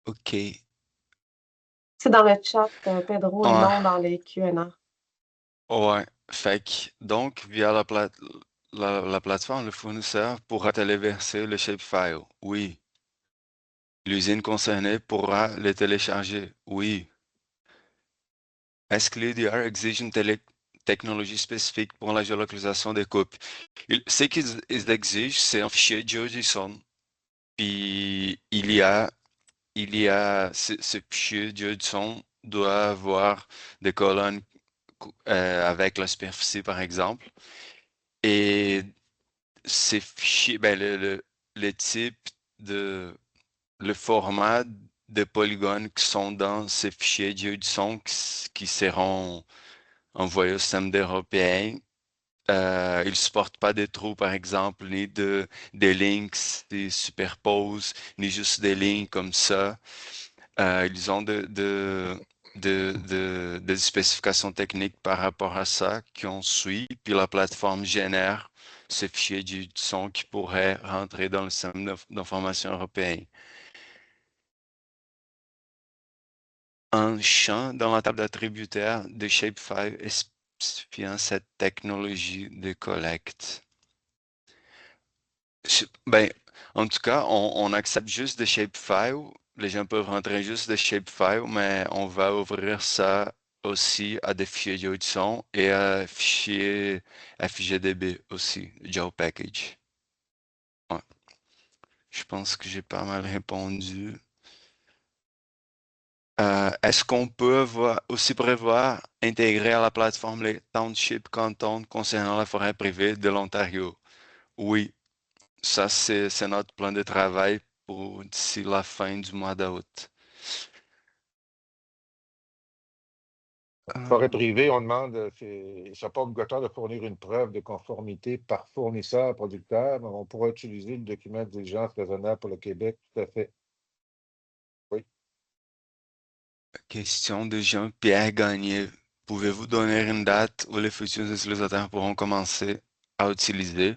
OK. C'est dans le chat, Pedro, et Ouais. non dans les Q&A. Ouais. Fait que, donc, via la plateforme, le fournisseur pourra téléverser le shapefile. Oui. L'usine concernée pourra le télécharger. Oui. Est-ce que l'EDR exige une technologie spécifique pour la géolocalisation des coupes? Ce qu'ils exigent, c'est un fichier GeoJSON. Puis il y a ce fichier GeoJSON doit avoir des colonnes avec la superficie, par exemple. Et ces fichiers, ben, le type de le format de polygones qui sont dans ces fichiers GeoJSON qui seront envoyés au système européen. Ils ne supportent pas des trous, par exemple, ni des lignes qui se superposent, ni juste des lignes comme ça. Ils ont des spécifications techniques par rapport à ça qu'on suit, puis la plateforme génère ce fichier du son qui pourrait rentrer dans le système d'information européen. Un champ dans la table d'attributaire de Shapefile spécifiant cette technologie de collecte. Ben, en tout cas, on accepte juste des shapefile. Les gens peuvent rentrer juste des shapefile, mais on va ouvrir ça aussi à des fichiers JSON et à fichiers FGDB aussi, GeoPackage. Ouais. Je pense que j'ai pas mal répondu. Est-ce qu'on peut aussi prévoir intégrer à la plateforme les townships cantons concernant la forêt privée de l'Ontario? Oui. Ça, c'est notre plan de travail pour d'ici la fin du mois d'août. Forêt privée, on demande, c'est pas obligatoire de fournir une preuve de conformité par fournisseur, producteur, mais on pourra utiliser le document de diligence raisonnable pour le Québec, tout à fait. Oui. Question de Jean-Pierre Gagné. Pouvez-vous donner une date où les futurs utilisateurs pourront commencer à utiliser?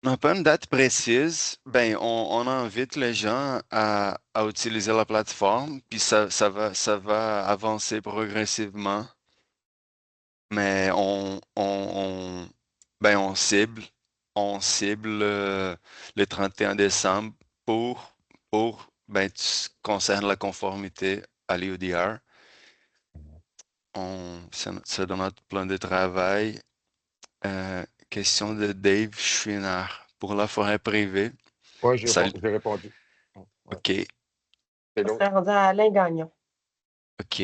On n'a pas une date précise. Ben, on invite les gens à utiliser la plateforme, puis ça va avancer progressivement. Mais ben, on cible le 31 décembre pour ben, tout ce qui concerne la conformité à l'EUDR. C'est dans notre plan de travail. Question de Dave Chouinard. Pour la forêt privée. Oui, j'ai répondu. Ouais. OK. Ça serait rendu à Alain Gagnon. OK.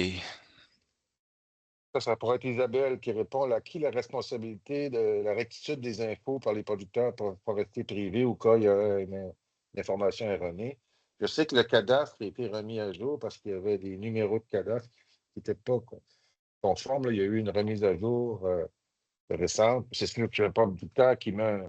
Ça pourrait être Isabelle qui répond à qui la responsabilité de la rectitude des infos par les producteurs forestiers privés au cas où il y a une information erronée. Je sais que le cadastre a été remis à jour parce qu'il y avait des numéros de cadastre qui n'étaient pas conformes. Il y a eu une remise à jour récente. C'est sûr que le producteur qui met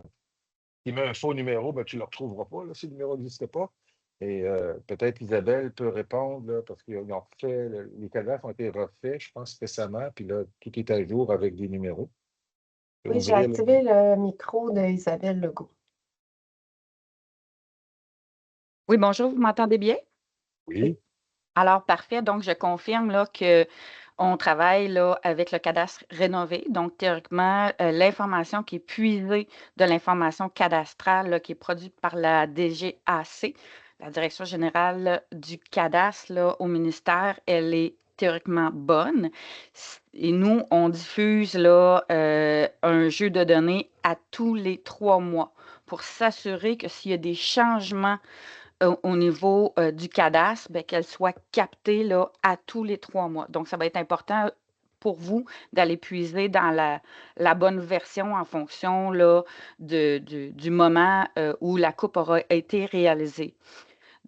un faux numéro, ben, tu ne le retrouveras pas là, si le numéro n'existe pas. Et peut-être Isabelle peut répondre là, parce qu'ils ont fait, les cadavres ont été refaits, je pense, récemment, puis là, tout est à jour avec des numéros. Oui, j'ai activé le micro d'Isabelle Legault. Oui, bonjour, vous m'entendez bien? Oui. Alors, parfait. Donc, je confirme là, qu'on travaille là, avec le cadastre rénové. Donc, théoriquement, l'information qui est puisée de l'information cadastrale là, qui est produite par la DGAC, la Direction générale du cadastre là, au ministère, elle est théoriquement bonne. Et nous, on diffuse là, un jeu de données à tous les 3 mois pour s'assurer que s'il y a des changements au niveau du cadastre, ben, qu'elle soit captée là, à tous les 3 mois. Donc, ça va être important pour vous d'aller puiser dans la bonne version en fonction là, du moment où la coupe aura été réalisée.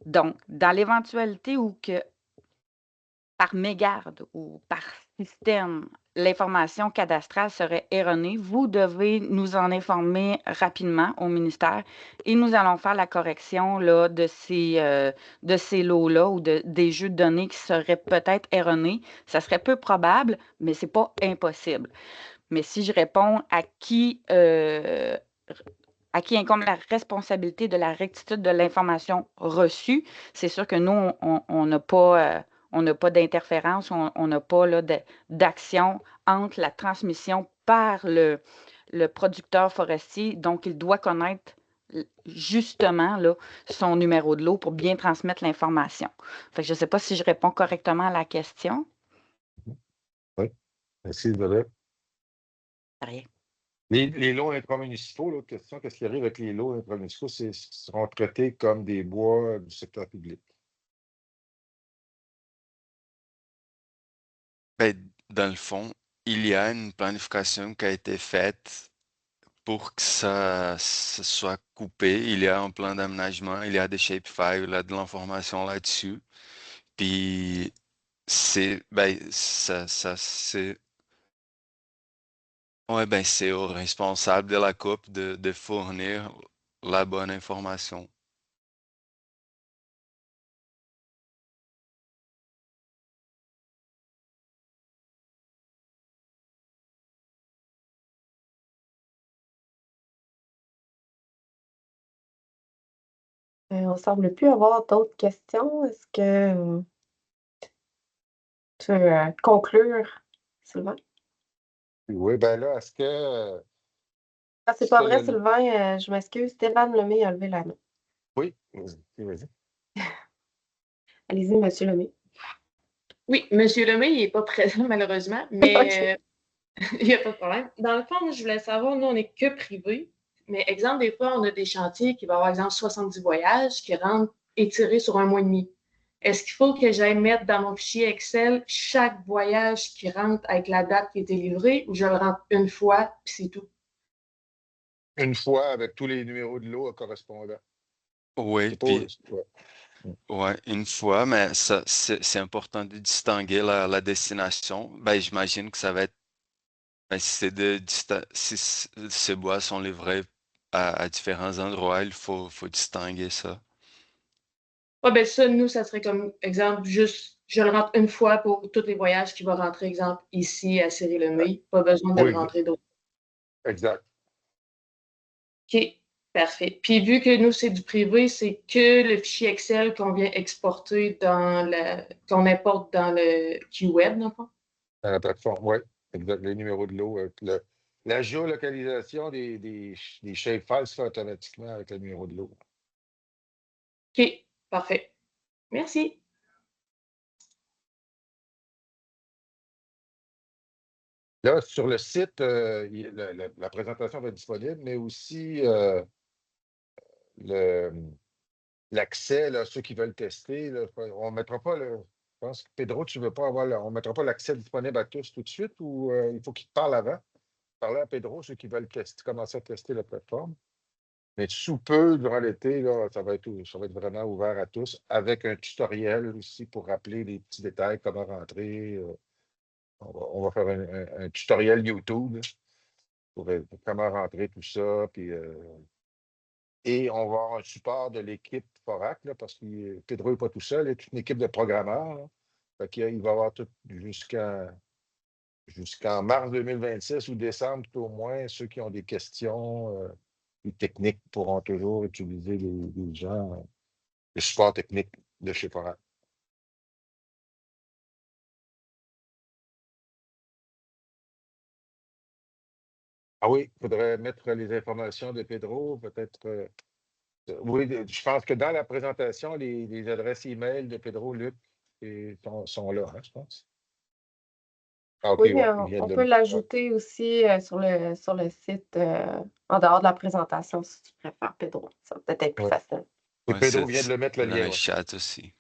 Donc, dans l'éventualité où que par mégarde ou par système, l'information cadastrale serait erronée, vous devez nous en informer rapidement au ministère et nous allons faire la correction là, de ces lots-là ou des jeux de données qui seraient peut-être erronés. Ça serait peu probable, mais ce n'est pas impossible. Mais si je réponds à qui incombe la responsabilité de la rectitude de l'information reçue, c'est sûr que nous, on n'a pas... on n'a pas d'interférence, on n'a pas là, d'action entre la transmission par le producteur forestier. Donc, il doit connaître justement là, son numéro de lot pour bien transmettre l'information. Fait que je ne sais pas si je réponds correctement à la question. Oui, merci, Isabelle. Rien. Les lots intramunicipaux, l'autre question, qu'est-ce qui arrive avec les lots intramunicipaux? Seront traités comme des bois du secteur public. Ben, dans le fond, il y a une planification qui a été faite pour que ça soit coupé. Il y a un plan d'aménagement, il y a des shapefiles, il y a de l'information là-dessus. Puis c'est c'est au responsable de la coupe de fournir la bonne information. On ne semble plus avoir d'autres questions. Est-ce que tu veux conclure, Sylvain? Oui, ben là, est-ce que. Ah, c'est pas vrai, Sylvain, je m'excuse. Stéphane Lemay a levé la main. Oui, vas-y. Allez-y, M. Lemay. Oui, M. Lemay, il n'est pas présent malheureusement, mais il n'y a pas de problème. Dans le fond, moi, je voulais savoir, nous, on n'est que privé, mais exemple, des fois, on a des chantiers qui vont avoir, exemple, 70 voyages qui rentrent étirés sur 1 mois et demi. Est-ce qu'il faut que j'aille mettre dans mon fichier Excel chaque voyage qui rentre avec la date qui a été livrée ou je le rentre une fois, puis c'est tout? Une fois avec tous les numéros de lot correspondants. Oui, puis ouais, une fois, mais ça, c'est important de distinguer la destination. Ben, j'imagine que ça va être, si ces bois sont livrés à différents endroits, il faut distinguer ça. Ah, ben ça, nous, ça serait comme, exemple, juste, je le rentre une fois pour tous les voyages qui vont rentrer, exemple, ici à Cyril-Lemay. Pas besoin de le rentrer d'autres. Exact. OK, parfait. Puis vu que nous, c'est du privé, c'est que le fichier Excel qu'on vient exporter qu'on importe dans le QWeb, non pas? Dans la plateforme, oui, exact. Les numéros de lot. La géolocalisation des shapefiles se fait automatiquement avec le numéro de lot. OK, parfait. Merci. Là, sur le site, la présentation va être disponible, mais aussi l'accès, ceux qui veulent tester. Là, on ne mettra pas je pense que Pedro, tu ne veux pas avoir on ne mettra pas l'accès disponible à tous tout de suite ou il faut qu'ils te parlent avant? Parler à Pedro, ceux qui veulent commencer à tester la plateforme. Mais sous peu, durant l'été, ça va être vraiment ouvert à tous, avec un tutoriel aussi pour rappeler les petits détails, comment rentrer. On va faire un tutoriel YouTube pour comment rentrer tout ça. Puis, et on va avoir un support de l'équipe Forac, parce que Pedro n'est pas tout seul, il y a toute une équipe de programmeurs. Là. Fait qu'il va y avoir tout jusqu'en mars 2026 ou décembre, tout au moins, ceux qui ont des questions techniques pourront toujours utiliser les gens, le support technique de chez Forac. Ah oui, il faudrait mettre les informations de Pedro, peut-être. Oui, je pense que dans la présentation, les adresses email de Pedro, Luc sont là, je pense. Ah, OK, Oui, ouais, on peut l'ajouter aussi sur le site en dehors de la présentation si tu préfères, Pedro. Ça va peut-être être plus facile. Et Pedro vient de le mettre le lien. Dans le chat aussi.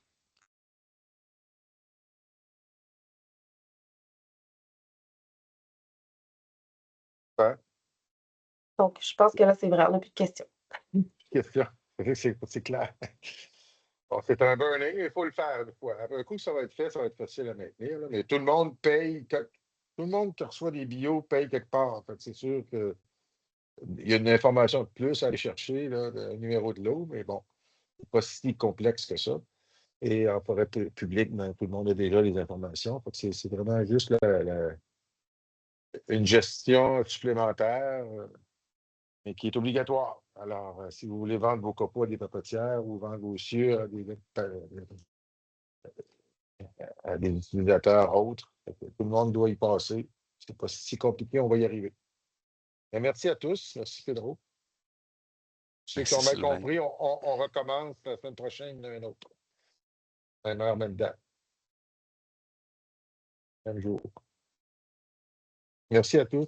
Ouais. Donc, je pense que là, c'est vrai, on n'a plus de questions. Question. C'est clair. Bon, c'est un burning, il faut le faire une fois. Après un coup, ça va être fait, ça va être facile à maintenir. Là, mais tout le monde paye, tout le monde qui reçoit des bio paye quelque part. Fait que c'est sûr qu'il y a une information de plus à aller chercher, là, le numéro de l'eau, mais bon, c'est pas si complexe que ça. Et en forêt publique, ben, tout le monde a déjà les informations. Fait que c'est vraiment juste une gestion supplémentaire, mais qui est obligatoire. Alors, si vous voulez vendre vos copeaux à des papetières ou vendre vos cieux à des utilisateurs autres, tout le monde doit y passer. C'est pas si compliqué, on va y arriver. Mais merci à tous. Merci, Pedro. Ceux qui Merci, ont mal Sylvain. compris, on recommence la semaine prochaine, un autre. Même heure, même date. Même jour. Merci à tous.